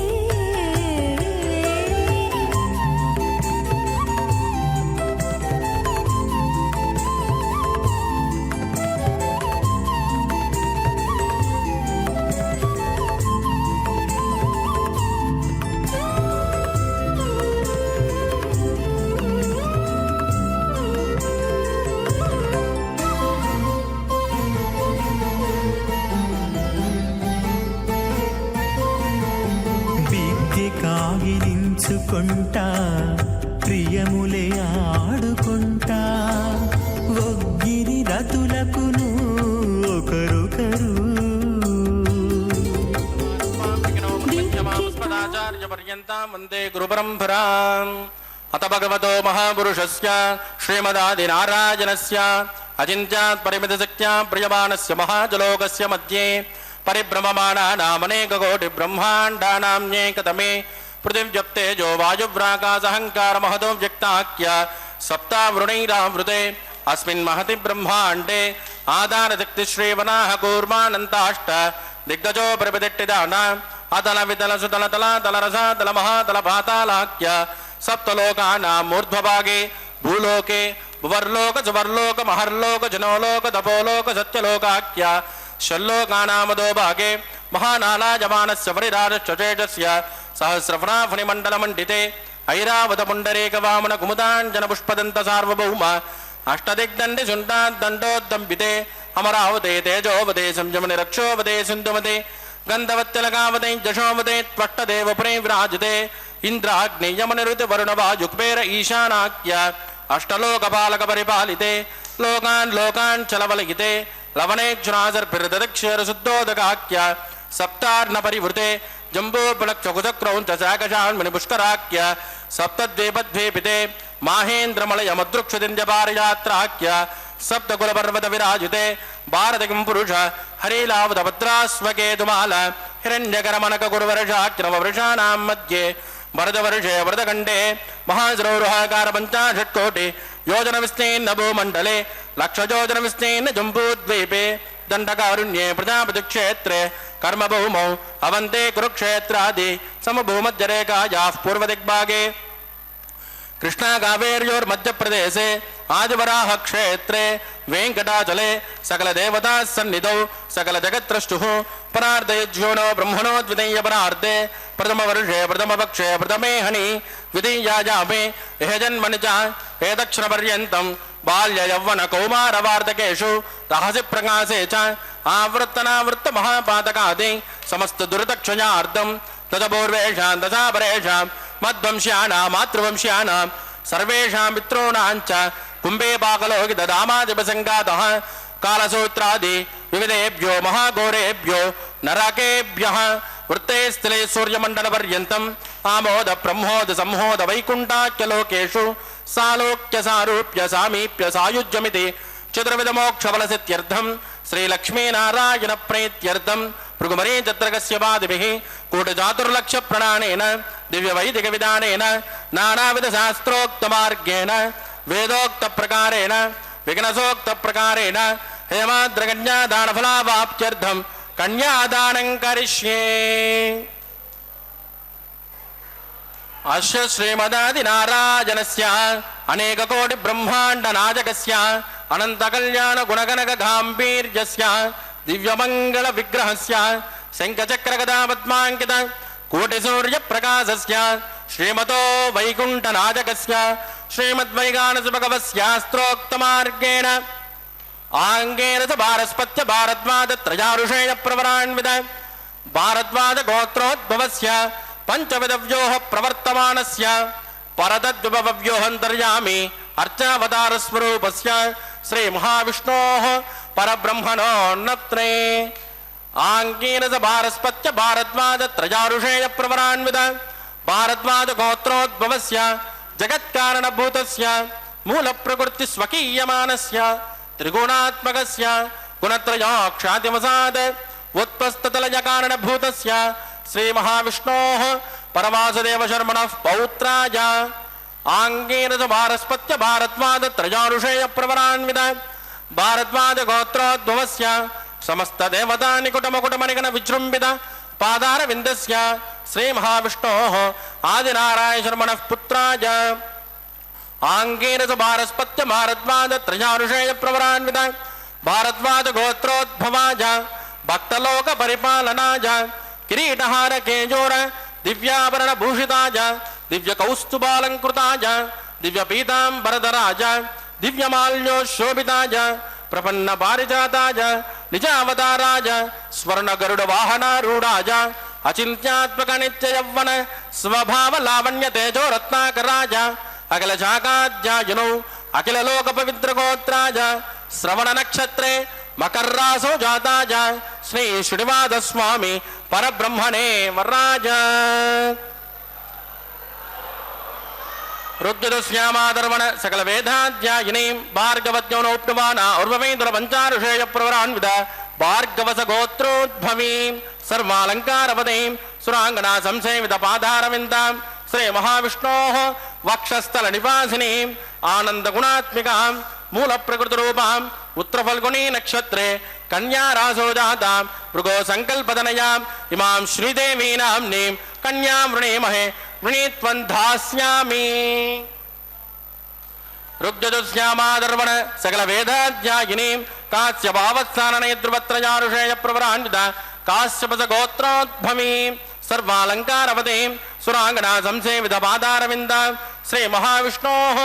విద్య కాగిలించుకుంటా ప్రియములే ఆడుకుంటా ఒగ్గిరి రతులకును ఒకరొకరు పర్యంతం వందే గురుపరంపరాం అత భగవతో మహాపురుషస్య శ్రీమదాదినారాయణస్య అచింత్యాత్ పరిమితశక్త్యా ప్రియమాణస్య మహాజలోకస్య మధ్యే పరిభ్రమమాణానామనేకకోటి బ్రహ్మాండానామ్యేకతమే పృథివ్యప్తేజో వాయువ్రాకాశహంకార మహతో వ్యక్తాఖ్య సప్తావృణైరావృతే అస్మిన్ మహతి బ్రహ్మాండే ఆదానశక్తి శ్రీవనాహ కూర్మానంతాష్ట దిగ్గజో ప్రతిష్ఠితాన అతల వితల సుతల తల తలరస తల మహాతల పాతాళాఖ్య సప్తలోకానాం మూర్ధ్వభాగే భూలోకే భువర్లోక సువర్లోక మహర్లోక జనోలోక తపోలోక సత్యలోకాఖ్య షల్లోకానామదో భాగే మహానాలాయమానస్య పరిరాజశ్చేజస్య సహస్రఫణాఫణిమండలమండితే ఐరావత పుండరీక వామన కుముదాంజన పుష్పదంత సార్వభౌమ అష్టదిగ్దండి శుంఠాద్దండోద్దంపితే అమరావతే తేజోవతే సంయమని రక్షోవతే సింధుమతే గంధవత్తిలకావతే జశోవతే త్వష్టదేవపురే విరాజతే ఇంద్రాగ్నేయమనిరుతి వరుణవాయుక్పేర ఈశానాఖ్య అష్టలోకపాలక పరిపాలితే లోకాన్ లోకాన్ చలవలయితే లవణేక్షునాసర్భిర్దక్షేర శుద్ధోదకాఖ్య సప్తార్ణ పరివృతే జంబోపలక్షకుచక్రౌంచ శాకశాన్మణి పుష్కరాఖ్య సప్తద్వీపద్వీపితే మాహేంద్రమలయమదృక్షదింజపారయాత్రాఖ్య సప్తకులపర్వత విరాజితే భారతికిం పురుష హరీలావతభద్రాస్వకేతుమాల హిరణ్యకరమనక కురువర్షాగ్రమవృషాణాం మధ్యే వరదవర్షే వరదఖండే మహాసరోరుహాకార పంచాషట్కోటి యోజన విస్తీర్ణ భూమండలే లక్షయోజన విస్తీర్ణ జంబూద్వీపే దండకారుణ్యే ప్రజాపతి క్షేత్రే కర్మభూమౌ అవంతే కురుక్షేత్రాది సమభూమధ్యరేఖాయాః పూర్వదిగ్భాగే కృష్ణా కావేర్యోర్మధ్యప్రదేశే ఆదివరాహ క్షేత్రే వెంకటాచలే సకల దేవతా సన్నిధౌ సకల జగత్రష్టుః పరార్ధయజ్యోనో బ్రహ్మణో ద్వితీయ పరార్ధే ప్రథమ వర్షే ప్రథమ పక్షే ప్రథమే హని ద్వితీయాయామే ఇహ జన్మని చ ఏదక్షణ పర్యంతం బాల్య యవ్వన కౌమార వార్ధకేషు రహసి ప్రకాశే చ ఆవృత్తనావృత్త మహాపాతకాది సమస్త దురితక్షయార్థం తదపూర్వేషాం దశాపరేషాం మద్వంశ్యానాం మాతృవంశ్యానాం సర్వేషాం మిత్రోణాంచ కుంభే పాకలోకి దదామాదిపసంగాతః కాలసూత్రాది వివిధేభ్యో మహాఘోరేభ్యో నరకేభ్యః వృత్తే స్థిలే సూర్యమండల పర్యంతం ఆమోద బ్రహ్మోద సంహోద వైకుంఠాఖ్యలోకేషు సాలోక్య సారూప్య సామీప్య సాయుజ్యమితి చతుర్విధ మోక్షఫలసిద్ధ్యర్థం శ్రీలక్ష్మీనారాయణ ప్రీత్యర్థం భృగుమరీ చత్రకస్య పాదిభిః కూటచాతుర్లక్ష ప్రణాళేన దివ్య వైదిక విధానేన నానావిధ శాస్త్రోక్త మార్గేణ వేదోక్త ప్రకారేణ విఘ్నసోక్త ప్రకారేణ హేమాద్రకన్యాదాన ఫలావాప్త్యర్థం కన్యాదానం కరిష్యే. అస్య శ్రీమదాది నారాయణస్య అనేక కోటి బ్రహ్మాండ నాయకస్య అనంత కళ్యాణ గుణగణక గాంభీర్యస్య दिव्यमंगल विग्रहस्य शंखचक्रगदा पद्मांकित कोटिसूर्य प्रकाशस्य श्रीमतो वैकुंठनायकस्य श्रीमद्वैगानस भगवस्य स्त्रोक्तमार्गेण आंगेन च भारस्पत्य भारद्वाज त्रयारुषेय प्रवरान्वित भारद्वाज गोत्रोद्भवस्य पंचविधव्योः प्रवर्तमानस्य परतद्विभव्योऽन्तर्यामि अर्चावतार स्वरूपस्य श्री महाविष्णोः परब्रह्मणो नत्रे आंगेन च भारस्पत्य भारद्वाज त्रयारुषेय प्रवरान्वित भारद्वाज गोत्रोद्भवस्य जगत्कारणभूतस्य मूलप्रकृति स्वकीयमानस्य त्रिगुणात्मकस्य गुणत्रयाक्षातिवसाद उत्पस्ततलयकारणभूतस्य श्री महाविष्णोः परवासुदेव शर्मणः पौत्राय आंगेन च भारस्पत्य भारद्वाज त्रयारुषेय प्रवरान्वित भारद्वाज गोत्रोद्भवस्य समस्त देवता निकुटमकुटमनिगण विजृंभित पादारविन्दस्य श्री महाविष्णोः आदिनारायण शर्मणः पुत्राय आंगेन च भारस्पत्य भारद्वाज त्रयारुषेय प्रवरान्वित भारद्वाज गोत्रोद्भवाय भक्तलोक परिपालनाय किरीटहार केजोर दिव्याभरण भूषिताय दिव्य कौस्तुभालंकृताय दिव्य पीतांबरधराय दिव्यमाल्योशोभिताय प्रपन्न पारिजाताय निजावताराय स्वर्ण गरुड़ वाहनारूढ़ाय अचिंत्यात्मक नित्य यौवन स्वभाव लावण्य तेजो रत्नाकराय अखिल शाकाध्यायिनौ अखिल लोक पवित्र गोत्राय श्रवण नक्षत्रे मकर रासो जाताय श्री श्रीनिवास स्वामी परब्रह्मणे वराज रुद्रश्यामादर्वण सकल वेदाध्यायिनी भार्गवत्यो नोप्यमाना उर्वमेन्द्र पंचारुषेय प्रवरान्वित भार्गवस गोत्रोद्भवी सर्वालंकारवतीं सुरांगना संसेवित पादारविन्दां श्री महाविष्णोः वक्षस्थल निवासिनीं आनंद गुणात्मिकां मूल प्रकृति रूपां उत्तर फल्गुनी नक्षत्रे कन्या रासो जातां भृगो संकल्पतनयाम् इमां श्रीदेवी नाम्नीं कन्यां वृणीमहे वृणीत्वं धास्यामि ऋग्यजुश्यामादर्वण सकल वेदाध्यायिनीं काश्यपावत्साननेतृवत्रयारुषेय प्रवरान्वित काश्यपस गोत्रोद्भवीं सर्वालंकारवतीं सुरांगना संसेवित पादारविन्दां श्री महाविष्णोः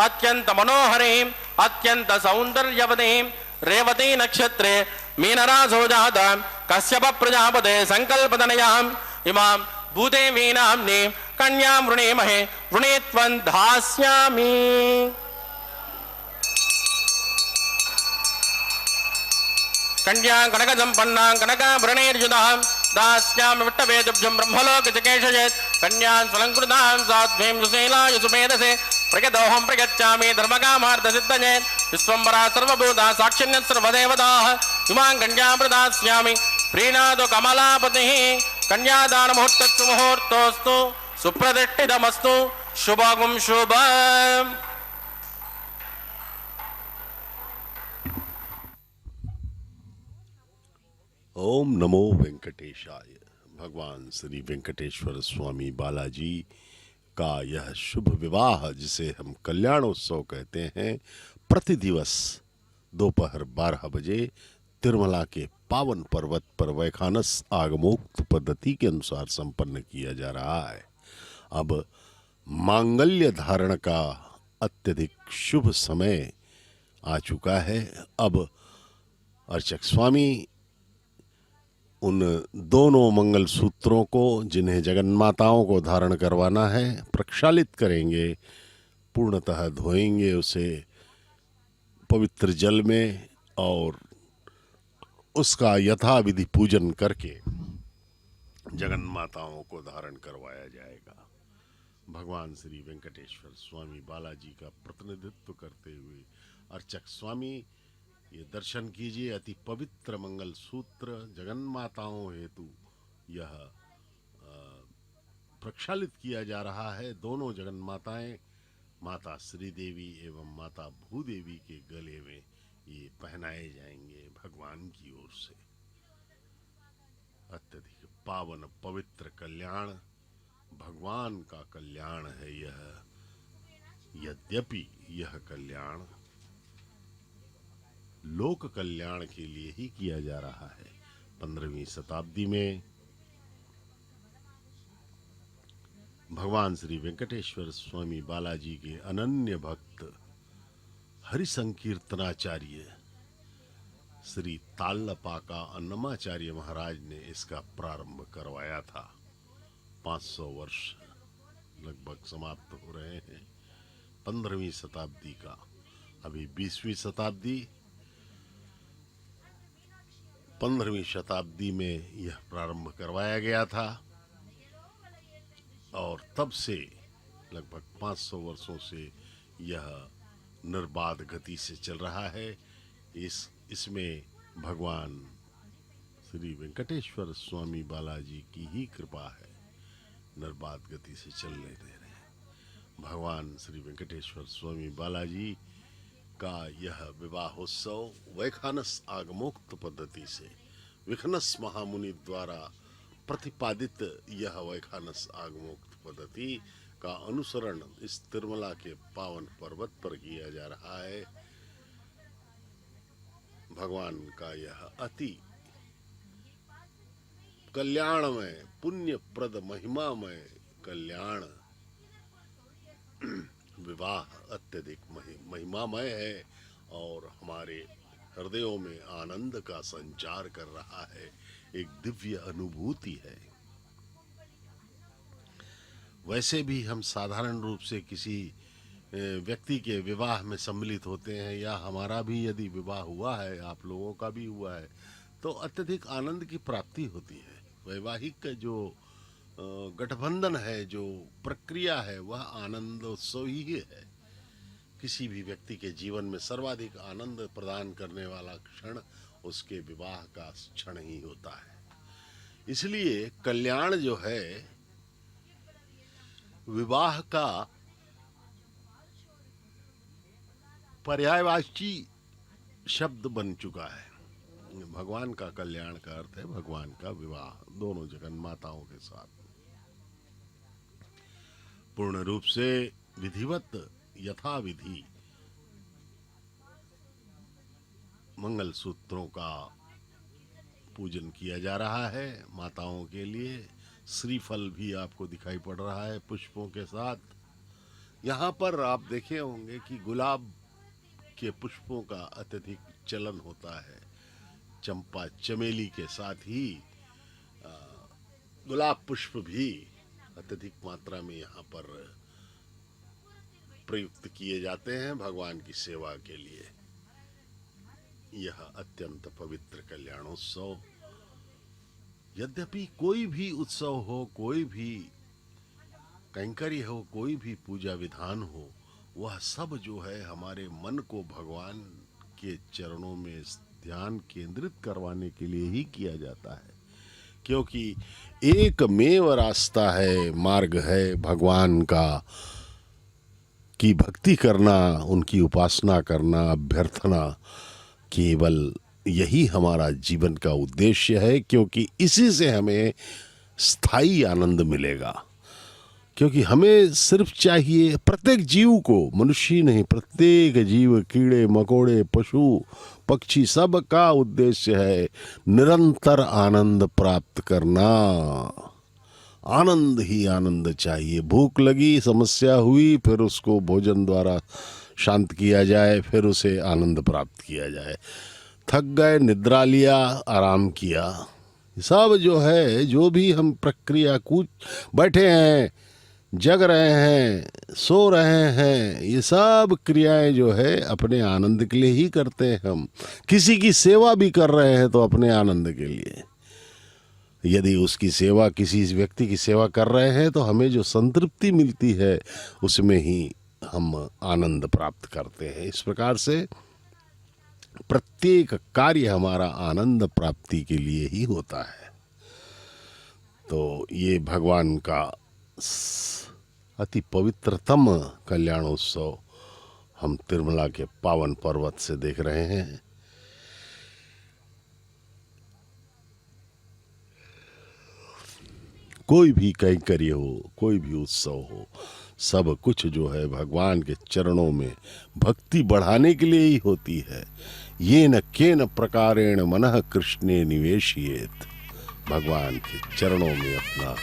अत्यंत मनोहरीं अत्यंत सौंदर्यवतीं रेवती नक्षत्रे मीनरासो जातां कश्यप प्रजापते संकल्पतनयाम् इमां भूदेवी नाम्नीं कन्यां वृणीमहे वृणीत्वं धास्यामि कन्या कनक संपन्ना कनकाभरणैर्युतां दास्यामि विट्टवेदुभ्यं ब्रह्मलोकचिकेशयेत् कन्यां स्वलङ्कृतां साध्वीं सुशीलाय सुमेधसे प्रयतोऽहं प्रयच्छामि धर्मकामार्थसिद्धये विश्वम्भरा सर्वभूता साक्षिण्यः सर्वदेवताः इमां कन्यां प्रदास्यामि प्रीणातु कमलापतिः कन्यादानमुहूर्तस्तु मुहूर्तोऽस्तु सुप्रतिष्ठितमस्तु शुभगुं शुभम् ओम नमो वेंकटेशाय। भगवान श्री वेंकटेश्वर स्वामी बालाजी का यह शुभ विवाह जिसे हम कल्याणोत्सव कहते हैं प्रतिदिवस दोपहर 12 बजे तिरुमला के पावन पर्वत पर वैखानस आगमोक्त पद्धति के अनुसार संपन्न किया जा रहा है। अब मांगल्य धारण का अत्यधिक शुभ समय आ चुका है। अब अर्चक स्वामी उन दोनों मंगल सूत्रों को जिन्हें जगन्माताओं को धारण करवाना है प्रक्षालित करेंगे, पूर्णतः धोएंगे उसे पवित्र जल में और उसका यथाविधि पूजन करके जगन्माताओं को धारण करवाया जाएगा। भगवान श्री वेंकटेश्वर स्वामी बालाजी का प्रतिनिधित्व करते हुए अर्चक स्वामी ये दर्शन कीजिए। अति पवित्र मंगल सूत्र जगन्माताओं हेतु यह प्रक्षालित किया जा रहा है। दोनों जगन्माताएं माता श्रीदेवी एवं माता भूदेवी के गले में ये पहनाए जाएंगे भगवान की ओर से। अत्यधिक पावन पवित्र कल्याण भगवान का कल्याण है यह। यद्यपि यह कल्याण लोक कल्याण के लिए ही किया जा रहा है। 15वीं शताब्दी में भगवान श्री वेंकटेश्वर स्वामी बालाजी के अनन्य भक्त हरि संकीर्तनाचार्य श्री ताल्लपाका अन्नमाचार्य महाराज ने इसका प्रारंभ करवाया था। 500 वर्ष लगभग समाप्त हो रहे हैं 15वीं शताब्दी का। अभी 20वीं शताब्दी, 15वीं शताब्दी में यह प्रारंभ करवाया गया था और तब से लगभग 500 वर्षों से यह निर्बाध गति से चल रहा है। इसमें भगवान श्री वेंकटेश्वर स्वामी बालाजी की ही कृपा है, निर्बाध गति से चलने दे रहे हैं। भगवान श्री वेंकटेश्वर स्वामी बालाजी का यह विवाहोत्सव वैखानस आगमोक्त पद्धति से विखनस महामुनि द्वारा प्रतिपादित यह वैखानस आगमोक्त पद्धति का अनुसरण इस तिरुमला के पावन पर्वत पर किया जा रहा है। भगवान का यह अति कल्याणमय, पुण्यप्रद, महिमामय कल्याण विवाह अत्यधिक महिमामय है और हमारे हृदयों में आनंद का संचार कर रहा है। एक दिव्य अनुभूति है। वैसे भी हम साधारण रूप से किसी व्यक्ति के विवाह में सम्मिलित होते हैं या हमारा भी यदि विवाह हुआ है, आप लोगों का भी हुआ है, तो अत्यधिक आनंद की प्राप्ति होती है। वैवाहिक जो गठबंधन है, जो प्रक्रिया है, वह आनंदोत्सव ही है। किसी भी व्यक्ति के जीवन में सर्वाधिक आनंद प्रदान करने वाला क्षण उसके विवाह का क्षण ही होता है। इसलिए कल्याण जो है विवाह का पर्यायवाची शब्द बन चुका है। भगवान का कल्याण का अर्थ है भगवान का विवाह दोनों जगन माताओं के साथ पूर्ण रूप से विधिवत यथाविधि मंगल सूत्रों का पूजन किया जा रहा है। माताओं के लिए श्रीफल भी आपको दिखाई पड़ रहा है पुष्पों के साथ। यहाँ पर आप देखे होंगे कि गुलाब के पुष्पों का अत्यधिक चलन होता है। चंपा चमेली के साथ ही गुलाब पुष्प भी अत्यधिक मात्रा में यहाँ पर प्रयुक्त किए जाते हैं भगवान की सेवा के लिए। यह अत्यंत पवित्र कल्याणोत्सव, यद्यपि कोई भी उत्सव हो, कोई भी कैंकर्य हो, कोई भी पूजा विधान हो, वह सब जो है हमारे मन को भगवान के चरणों में ध्यान केंद्रित करवाने के लिए ही किया जाता है। क्योंकि एकमेव रास्ता है, मार्ग है भगवान का की भक्ति करना, उनकी उपासना करना, अभ्यर्थना, केवल यही हमारा जीवन का उद्देश्य है। क्योंकि इसी से हमें स्थायी आनंद मिलेगा। क्योंकि हमें सिर्फ चाहिए, प्रत्येक जीव को, मनुष्य ही नहीं, प्रत्येक जीव, कीड़े मकोड़े, पशु पक्षी, सब का उद्देश्य है निरंतर आनंद प्राप्त करना। आनंद ही आनंद चाहिए। भूख लगी, समस्या हुई, फिर उसको भोजन द्वारा शांत किया जाए, फिर उसे आनंद प्राप्त किया जाए। थक गए, निद्रा लिया, आराम किया, सब जो है, जो भी हम प्रक्रिया कूच बैठे हैं, जग रहे हैं, सो रहे हैं, ये सब क्रियाएं जो है अपने आनंद के लिए ही करते हैं। हम किसी की सेवा भी कर रहे हैं तो अपने आनंद के लिए। यदि उसकी सेवा, किसी व्यक्ति की सेवा कर रहे हैं तो हमें जो संतृप्ति मिलती है उसमें ही हम आनंद प्राप्त करते हैं। इस प्रकार से प्रत्येक कार्य हमारा आनंद प्राप्ति के लिए ही होता है। तो ये भगवान का अति पवित्रतम कल्याणोत्सव हम तिरुमला के पावन पर्वत से देख रहे हैं। कोई भी कैंकर्य हो, कोई भी उत्सव हो, सब कुछ जो है भगवान के चरणों में भक्ति बढ़ाने के लिए ही होती है। येन केन प्रकारेण मनः कृष्णे निवेशयेत। भगवान के चरणों में अपना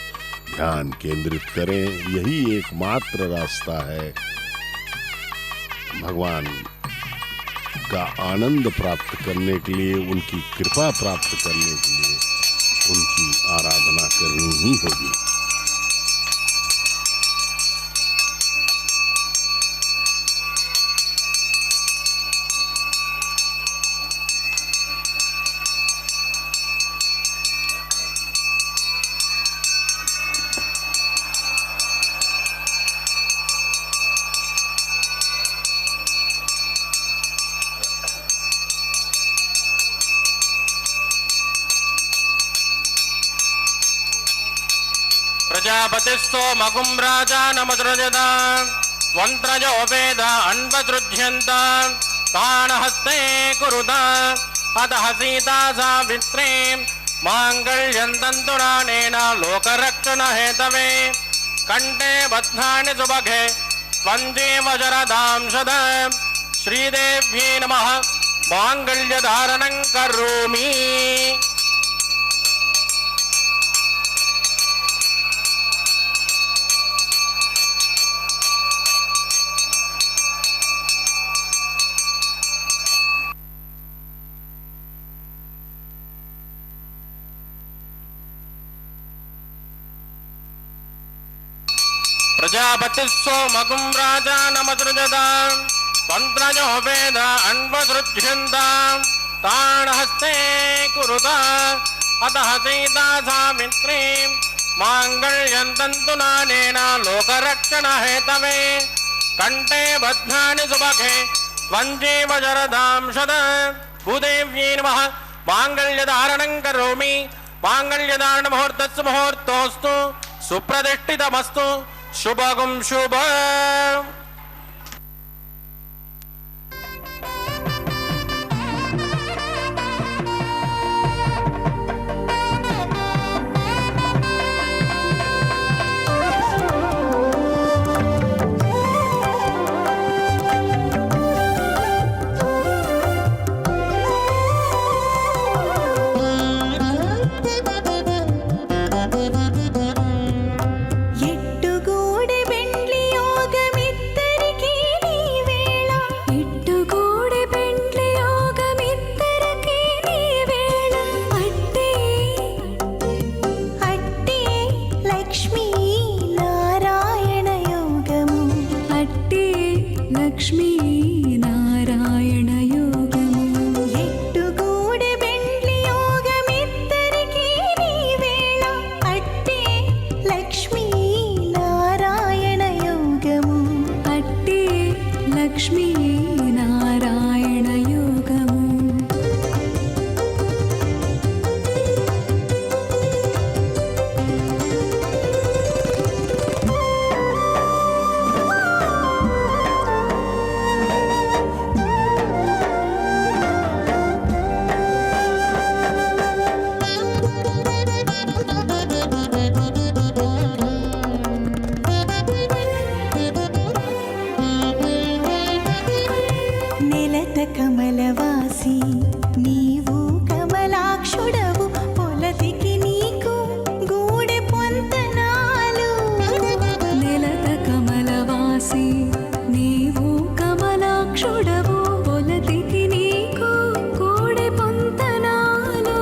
ध्यान केंद्रित करें, यही एकमात्र रास्ता है भगवान का आनंद प्राप्त करने के लिए, उनकी कृपा प्राप्त करने के लिए उनकी आराधना करनी ही होगी। प्रजापतिस्सोमगुं राजानमसृजत त्वन्त्रयो वेद अन्वसृज्यन्त तान् हस्ते कुरुत अतः सीता सावित्री माङ्गल्यं तन्तुरानेन लोकरक्षणहेतवे कण्ठे बध्नानि सुभगे त्वञ्जीव शरदां शतं श्रीदेव्यै नमः माङ्गल्यधारणं करोमि। प्रजापतिस्सोमगुं राजानमसृजत त्वन्त्रयो वेद अन्वसृज्यन्त तान् हस्ते कुरुत अतः सीता सावित्री माङ्गल्यं तन्तुनानेन लोकरक्षणहेतवे कण्ठे बध्नानि सुभगे त्वञ्जीव शरदां शतं भूदेव्यै नमः माङ्गल्यधारणं करोमि। माङ्गल्यधारणमुहूर्तस्य मुहूर्तोऽस्तु सुप्रतिष्ठितमस्तु शुभगुं शुभ। ఎట్టుగూడె బెండ్లి యోగమిద్దరికీ నీ వేళ ఎట్టుగూడె బెండ్లి యోగమిద్దరికీ నీ వేళ అట్టే అట్టే లక్ష్మీ నారాయణ యోగము అట్టే లక్ష్మీ నారాయణ యోగము ఎట్టుగూడె బెండ్లి యోగమిద్దరికీ నీ వేళ అట్టే లక్ష్మీ నారాయణ యోగము అట్టే లక్ష్మీ నారాయణ యోగము నెలత కమలవాసి నీవు కమలాక్షుడవు పొలతికి నీకు గూడె పొంతనాలు నెలత కమలవాసి నీవు కమలాక్షుడవు పొలతికి నీకు గూడె పొంతనాలు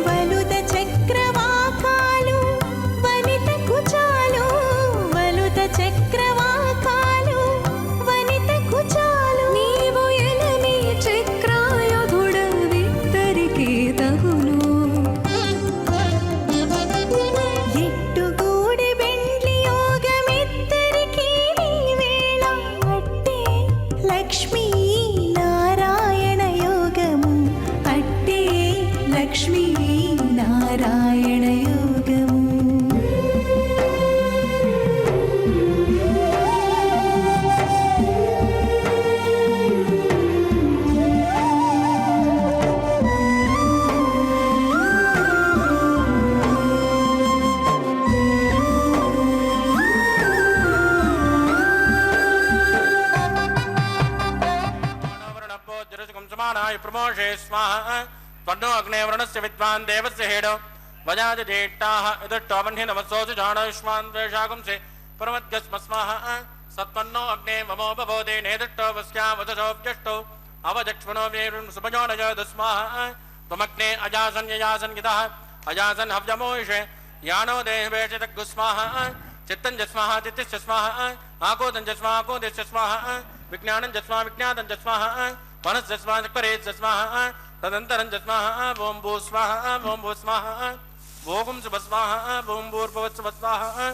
వలుద చక్రవాకాలు వనిత కుచాలు వలుద చక్రవాకాలు వనిత కుచాలు నీవు ఎనమి చక్రాయుధుడవు ज्योतिषकं समानाय प्रमोषे स्वाहा त्वन्नो अग्ने वरुणस्य विद्वान् देवस्य हेडो वजाज जेट्टाः इदष्टोमन्हि नमसोऽसु जाणयुष्मान् द्वेषागुंसे परमद्गस्म स्वाहा सत्पन्नो अग्ने ममो बभोदे नेदष्टो वस्या वदशो व्यष्टो अवजक्ष्मणो वेरुन् सुभजोनजो दस्माः त्वमग्ने अजासन् यजासन् गितः अजासन् हव्यमोषे यानो देहवेषितग्गुस्माः चित्तं जस्माः चित्तिश्च स्वाहा आकोदं जस्माः आकोदिश्च स्वाहा विज्ञानं जस्मा विज्ञातं जस्माः मनस्जस्मा चक्रेश्च स्वाहा तदन्तरं जस्माः ॐ भू स्वाहा ॐ भू स्वाहा भोगुं सुभस्वाहा ॐ भूर्भुवत्सुभस्वाहा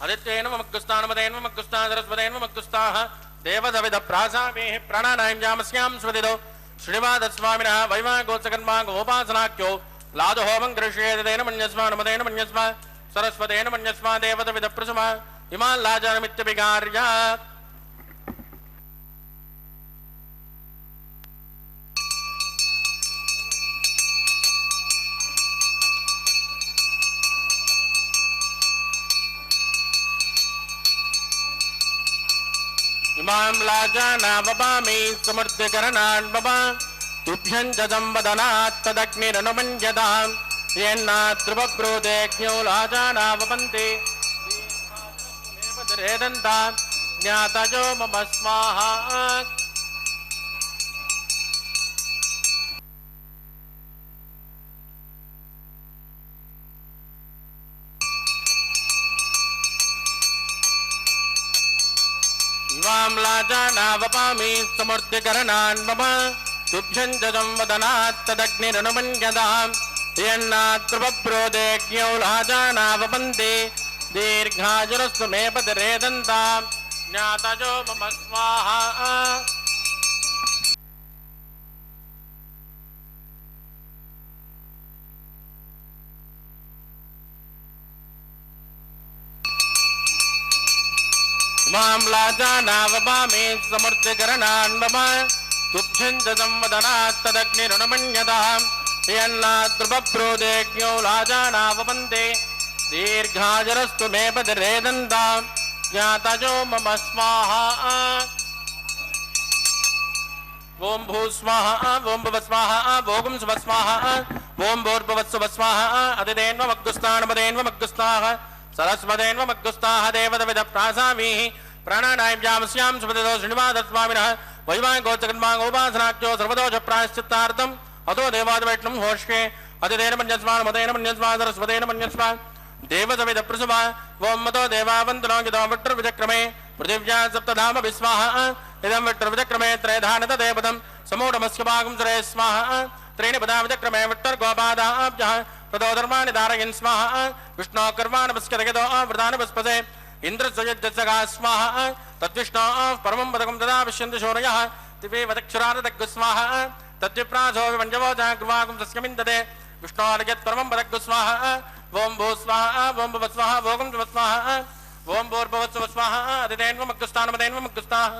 आदित्येन ममग्गुस्तानमदेन ममग्गुस्ता सरस्वतेन ममग्गुस्ताः देवदविदप्रासामेः प्राणानायं यामस्यां स्वदिदो श्रीवादस्वामिनः वैवागोत्सकर्मा गोपासनाख्यो लादहोमं गृह्येतेन मन्यस्मा नमदेन मन्यस्मा सरस्वतेन मन्यस्मा देवदविदप्रसमा इमान् लाजानमित्यभिगार्य इमां लाजानावपामि समृद्धिकरणान् मम तुभ्यं च संवदनात् तदग्निरनुमन्यताम् येन्नाद्रुवब्रूदेज्ञो लाजानावपन्ति रेदन्ताम् ज्ञातयो मम स्वाहा इमां लाजानावपामि समृद्धिकरणान् मम तुभ्यं च संवदनात् तदग्निरनुमन्यताम् येन्नाद्रुवब्रूदेज्ञो लाजानावपन्ति दीर्घायुरस्तु मे पतिरेदन्ताम् ज्ञातयो मम स्वाहा इमां लाजानावपामि समृद्धिकरणान् मम तुभ्यं च संवदनात् तदग्निरनुमन्यताम् येन्नाद्रुवब्रूदेज्ञो लाजानावपन्ति दीर्घायुरस्तु मे पतिरेदन्ताम् ज्ञातयो मम स्वाहा ओम भू स्वाहा ओम भुव स्वाहा भोगुं सुभ स्वाहा ओम भूर्भुवस्सुभ स्वाहा अदितेन्वमग्गुस्तानमदेन्वमग्गुस्ताः सरस्वतेन्वमग्गुस्ताः देवदविदप्रासामीः प्राणानायं यामस्यां सुपतितो श्रीनिवासस्वामिनः वैवाहिकोत्सकर्मा गोपासनाख्यो सर्वदोषप्रायश्चित्तार्थम् अतो देवादिवैष्णं होष्ये अदितेन मन्यस्मा मदेन मन्यस्मा सरस्वतेन मन्यस्मा देवदविदप्रसुभा ओम मतो देवावन्तनो गितो विट्टर्विचक्रमे पृथिव्या सप्तधाम विस्वाहा इदं विट्टर्विचक्रमे त्रयधानतदेवतं समूढमस्य भागं सुरे स्वाहा त्रीणि पदाविचक्रमे विट्टर्गोपादाभ्यः ततो धर्माणि धारयन् स्वाहा विष्णो कर्माणपस्कतगतो वृदानपस्पसे इन्द्रस्वयज्जसगा स्वाहा तद्विष्णो परमं पदकं तदा विश्यन्ति शौर्यः दिवे वदक्षरारदग्गु स्वाहा तद्विप्रासो विमञ्जवो जाग्वागुं तस्यमिन्दते विष्णोर्यत् परमं पदग्गु स्वाहा ओम भू स्वाहा ओम भुव स्वाहा भोगुं सुभ स्वाहा ओम भूर्भुवस्सुभ स्वाहा अदितेन्वमग्गुस्तानमदेन्वमग्गुस्ताः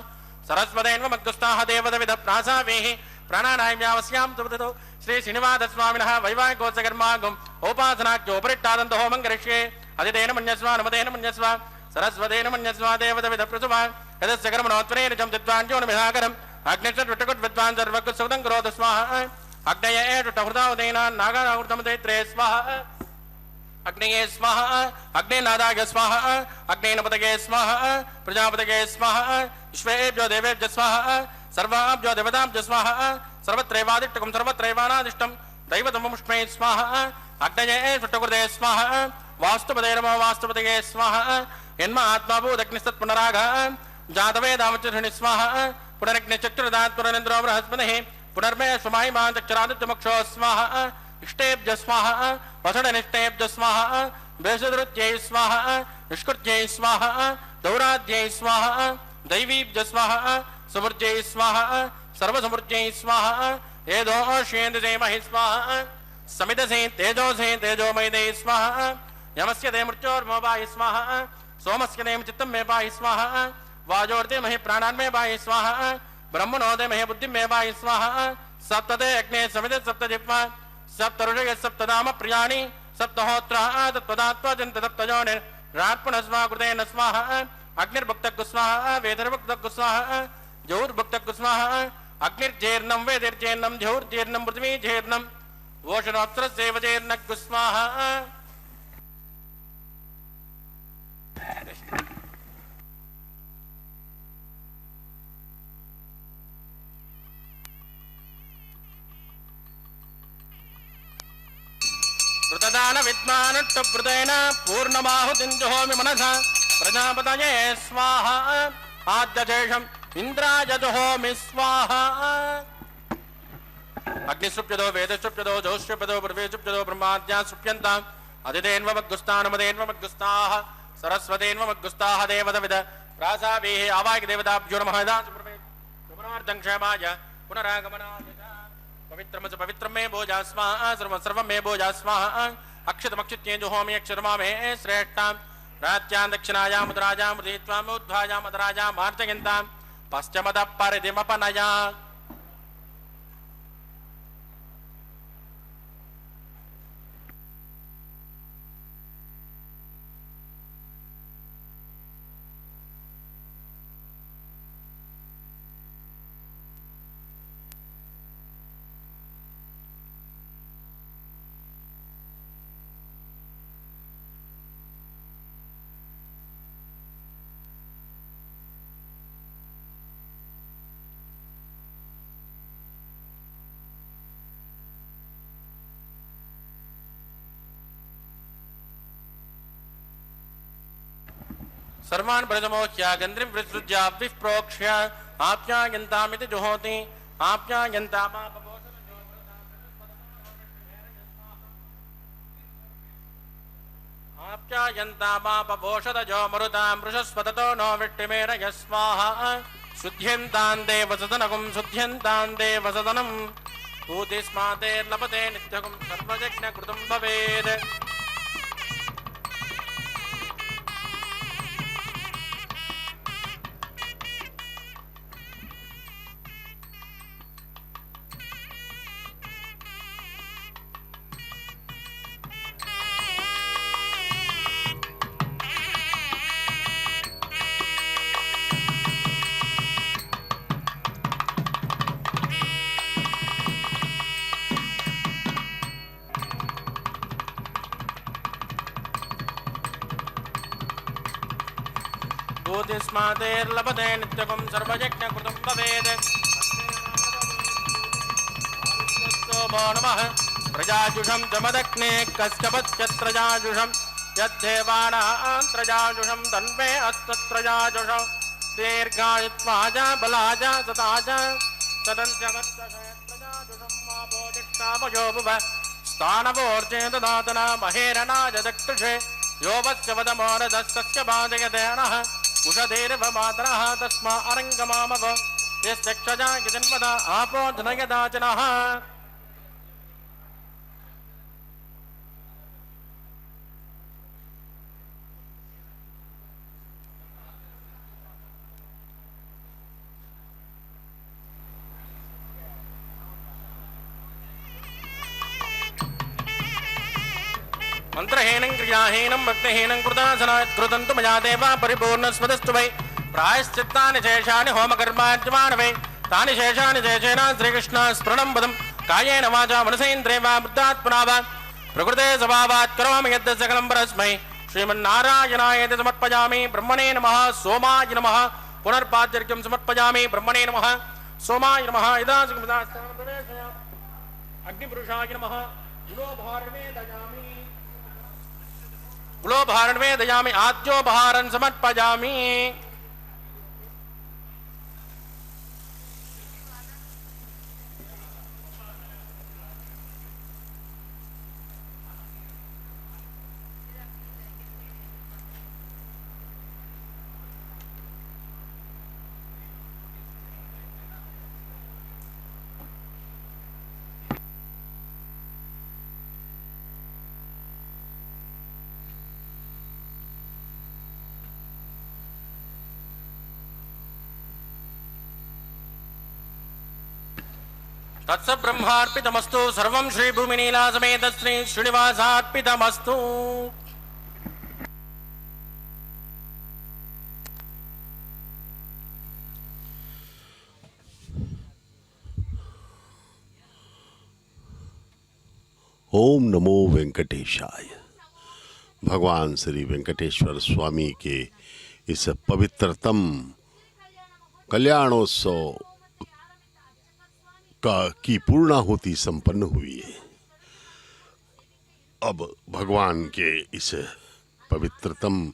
सरस्वतेन्वमग्गुस्ताः देवदविदप्रासामीः प्राणानायं यावस्यां सुपतितो श्री श्रीनिवासस्वामिनः वैवाहिकोत्सकर्मागुम् उपासनाख्योपरिष्टादन्त होमं करिष्ये अदितेन मन्यस्वा नमदेन मन्यस्वा सरस्वतेन मन्यस्वा देवदविदप्रसुभा यदस्य कर्मणोत्तरेण च विद्वाञ्जोनिमिधाकरम् अग्निश्चट्विट्टकुट्विद्वान् सर्वकुत्सुतं करोतु स्वाहा अग्नये टुटहृदावदेनान् नागाहृतं दैत्रे स्वाहा अग्नये स्वाहा अग्नेनादाय स्वाहा अग्नेनपतये स्वाहा प्रजापतये स्वाहा विश्वेभ्यो देवेभ्यो स्वाहा सर्वाभ्यो देवताभ्यो स्वाहा सर्वत्रैवादिष्टकं सर्वत्रैवानादिष्टं दैवतममुष्मै स्वाहा अग्नये सुट्टकृते स्वाहा वास्तुपदये नमो वास्तुपतये स्वाहा यन्म आत्माभूदग्निस्तत्पुनरागः जातवेदामचर्षणि स्वाहा पुनरग्निश्चक्षुरदात् पुनरेन्द्रो बृहस्पतिः पुनर्मे स्वमाहिमान् चक्षुरादित्यमक्षो स्वाहा इष्टेभ्य स्वाहा वसुडनिष्टेभ्य स्वाहा वेषधृत्यै स्वाहा निष्कृत्यै स्वाहा दौराद्यै स्वाहा दैवीभ्य स्वाहा समृत्यै स्वाहा सर्वसमृत्यै स्वाहा एदोषेन्द्रमहि स्वाहा समिदसे तेजोसे तेजोमयदे स्वाहा यमस्य ते मृत्योर्मोपाहि स्वाहा सोमस्य ते चित्तं मे पाहि स्वाहा वाजोर्ते महि प्राणान् मे पाहि स्वाहा ब्रह्मणो ते महि बुद्धिं मे पाहि स्वाहा सप्तते अग्ने समिते सप्तजिह्वा सप्तऋषय सप्तनाम प्रियाणि सप्तहोत्राः तत्पदात्वजन्त सप्तयोनिर्रात्मनस्वा कृतेन स्वाहा अग्निर्भुक्तः स्वाहा वेदर्भुक्तः स्वाहा जौर्भुक्तः स्वाहा अग्निर्जेर्णं वेदिर्जेर्णं ध्योर्जेर्णं पृथ्वीजेर्णं वोषणोत्तरसेवजेर्नग् स्वाहा वृतदान विद्मानुट्टवृतेन पूर्णमाहुतिं जुहोमि मनसा प्रजापतये स्वाहा आद्यशेषम् इंद्राय जुहोमि स्वाहा अग्निसुप्यदो वेदसुप्यदो जोष्यपदो पृथ्वीसुप्यदो ब्रह्माद्या सुप्यन्ताम् अदितेन्वमग्गुस्तानमदेन्वमग्गुस्ताः सरस्वतेन्वमग्गुस्ताः देवतविद प्रासाभिः आवाहिक देवताभ्यो नमः दासुप्रवेशं क्षेमाय पुनरागमनाय पवित्रमच पवित्रं मे भोजा स्वाहा सर्वं मे भोजा स्वाहा अक्षतमक्षित्ये जुहोमि अक्षरमा मे श्रेष्ठां प्राच्यां दक्षिणायां मुद्राजां मुदीत्वाम् उद्धायां मदराजां मार्जयन्तां पश्चिमतः परिधिमपनया सर्वान् प्रजमोह्य गन्ध्रिं विसृज्य विप्रोक्ष्य आप्यायन्तामिति जुहोति आप्यायन्तामापपोषदजो मरुतां वृषस्वततो नो विट्टिमेरय स्वाहा शुद्ध्यन्तां देवसदनगुं शुद्ध्यन्तां देवसदनं भूतिस्मातेर्लभते नित्यगुं सर्वयज्ञकृतं भवेत् भूतिस्मातेर्लभते नित्यगुं सर्वयज्ञकृतं भवेत् सोमो नमः प्रजाजुषं जमदग्ने कश्यपत्यत्रजाजुषं यद्धेवानां त्रजाजुषं तन्मे अस्तत्रजाजुषं दीर्घायुत्वाजा बलाजा सताजा सदन्त्यमत्रजाजुषं मापोदिष्टामयो भुव स्थानवोर्जे ददातना महेरणाय दक्षुषे यो वस्य वदमोरदस्तस्य बाधयतेनः उषधेर्वमातरः तस्मा अरङ्गमामव यस्यक्षजा यजन्वदा आपो धनयदाचनः मंत्रहीनं क्रियाहीनं भक्तिहीनं कृतासनात् कृतन्तु मया देवा परिपूर्णस्वदस्तु वै प्रायश्चित्तानि शेषानि होमकर्मार्जमाण वै तानि शेषानि शेषेण श्रीकृष्ण स्मरणं पदं कायेन वाचा मनसेन्द्रिये वा बुद्धात्मना वा प्रकृते स्वभावात् करोमि यद् सकलं परस्मै श्रीमन्नारायणाय समर्पयामि ब्रह्मणे नमः सोमाय नमः पुनर्पाद्यर्घ्यं समर्पयामि ब्रह्मणे नमः सोमाय नमः अग्निपुरुषाय नमः गुलोभारणवे दयामि आद्योपहारं समर्पयामि तत्स ब्रह्मार्पितमस्तु सर्वं श्री भूमिनीला समेत श्री श्रीनिवासार्पितमस्तु। ओम नमो वेंकटेशाय। भगवान श्री वेंकटेश्वर स्वामी के इस पवित्रतम कल्याणोत्सव की पूर्णाहुति संपन्न हुई है। अब भगवान के इस पवित्रतम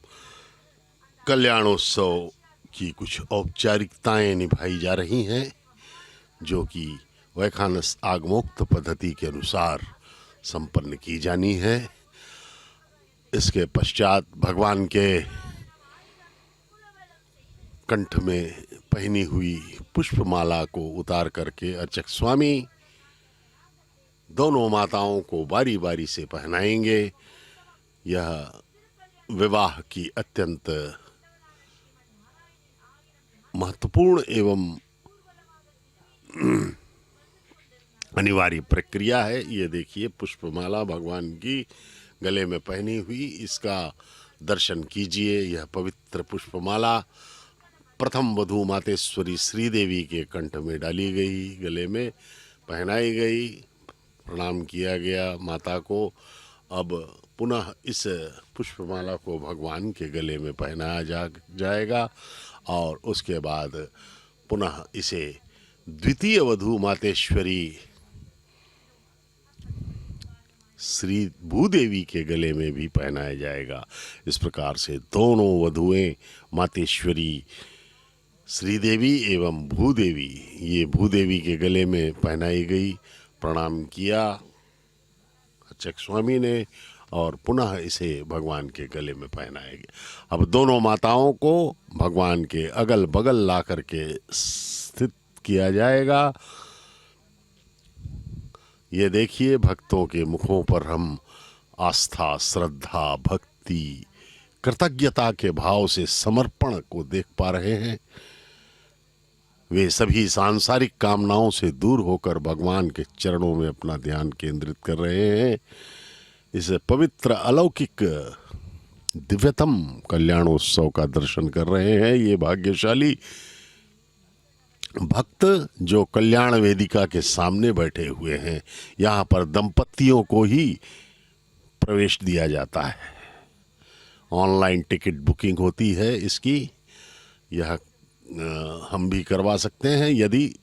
कल्याणोत्सव की कुछ औपचारिकताएं निभाई जा रही हैं, जो कि वैखानस आगमोक्त पद्धति के अनुसार संपन्न की जानी है। इसके पश्चात भगवान के कंठ में पहनी हुई पुष्पमाला को उतार करके अर्चक स्वामी दोनों माताओं को बारी बारी से पहनाएंगे। यह विवाह की अत्यंत महत्वपूर्ण एवं अनिवार्य प्रक्रिया है। ये देखिए, पुष्पमाला भगवान की गले में पहनी हुई, इसका दर्शन कीजिए। यह पवित्र पुष्पमाला प्रथम वधू मातेश्वरी श्रीदेवी के कंठ में डाली गई, गले में पहनाई गई, प्रणाम किया गया माता को। अब पुनः इस पुष्पमाला को भगवान के गले में पहनाया जाएगा और उसके बाद पुनः इसे द्वितीय वधू मातेश्वरी श्री भूदेवी के गले में भी पहनाया जाएगा। इस प्रकार से दोनों वधुएं मातेश्वरी श्रीदेवी एवं भूदेवी, ये भूदेवी के गले में पहनाई गई, प्रणाम किया अर्चक स्वामी ने और पुनः इसे भगवान के गले में पहनाया गया। अब दोनों माताओं को भगवान के अगल बगल ला करके स्थित किया जाएगा। ये देखिए, भक्तों के मुखों पर हम आस्था, श्रद्धा, भक्ति, कृतज्ञता के भाव से समर्पण को देख पा रहे हैं। वे सभी सांसारिक कामनाओं से दूर होकर भगवान के चरणों में अपना ध्यान केंद्रित कर रहे हैं। इस पवित्र अलौकिक दिव्यतम कल्याणोत्सव का दर्शन कर रहे हैं ये भाग्यशाली भक्त जो कल्याण वेदिका के सामने बैठे हुए हैं। यहाँ पर दंपतियों को ही प्रवेश दिया जाता है। ऑनलाइन टिकट बुकिंग होती है इसकी। यह हम भी करवा सकते हैं यदि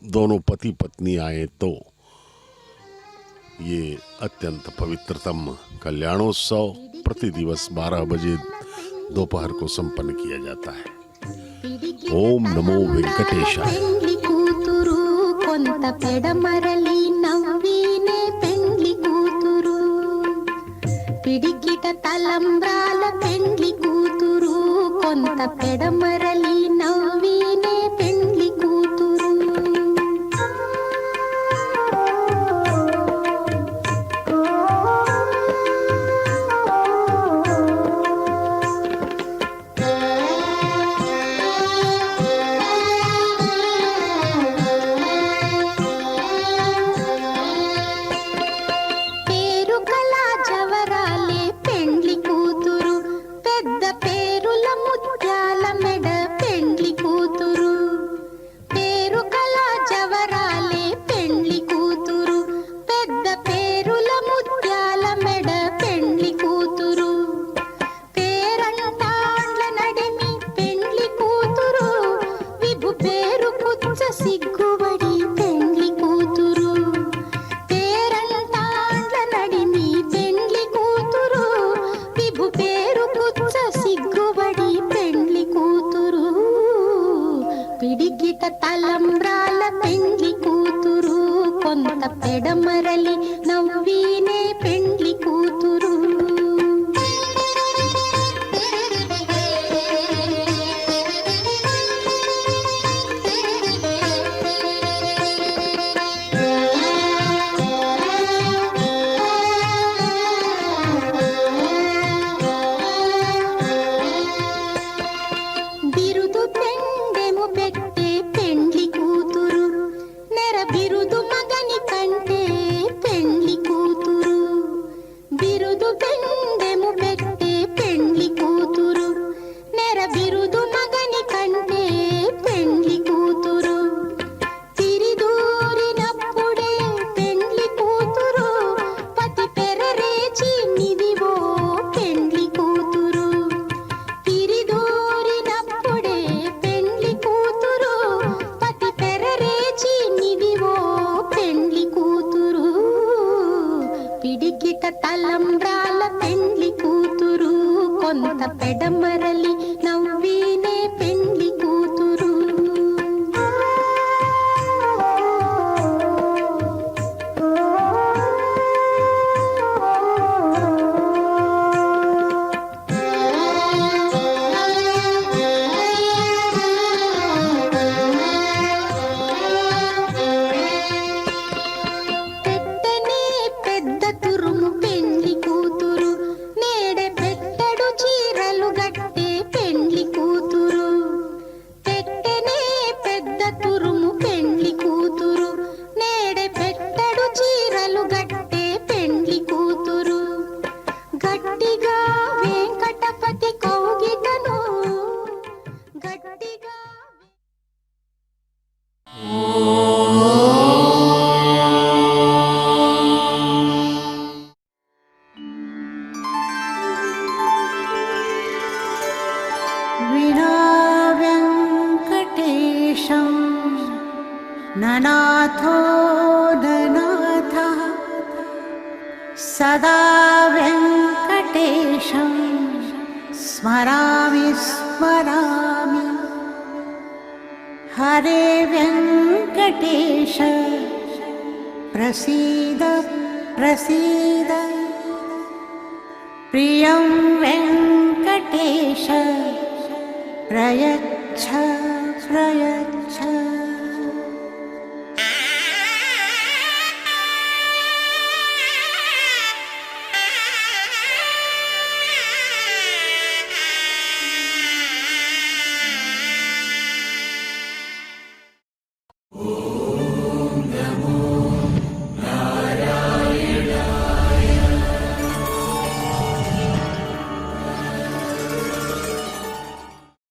दोनों पति पत्नी आए तो। ये अत्यंत पवित्रतम कल्याणोत्सव प्रति दिवस 12 बजे दोपहर को संपन्न किया जाता है। ओम नमो वेंकटेशाय। పెండ్లి కూతురు కొంత పెడమరలి నవ్వినే పెండ్లి కూతురు పిడికిట తలంబ్రాల పెండ్లి కూతురు కొంత పెడమరలి నవ్వినే పెండ్లి కూతురు పిడికిట తలంబ్రాల పెండ్లి కూతురు కొంత పెడమరలి నవ్వినే పెండ్లి కూతురు బిరుదు పెండెము పెట్టే పెండ్లి కూతురు నెర బిరుదు మగని కంటే పెండ్లి కూతురు పెడమరలి నవ్వీనే పెండ్లి కూతురు. పెట్టనే పెద్ద తురుము పెండ్లి కూతురు, నేడే పెట్టడు చీరలు గట్టే పెండ్లి కూతురు. పెట్టనే పెద్ద తురుము పెండ్లి కూతురు, నేడే పెట్టడు చీరలు గట్టే పెండ్లి కూతురు. గట్టిగా వెంకటపతి కౌగిటను గట్టిగా विना वेङ्कटेशं ननाथो ननाथः सदा वेङ्कटेशं स्मरामि स्मरामि. हरे वेङ्कटेश प्रसीद प्रसीद. प्रियं वेङ्कटेश प्रयच्छ प्रयच्छ.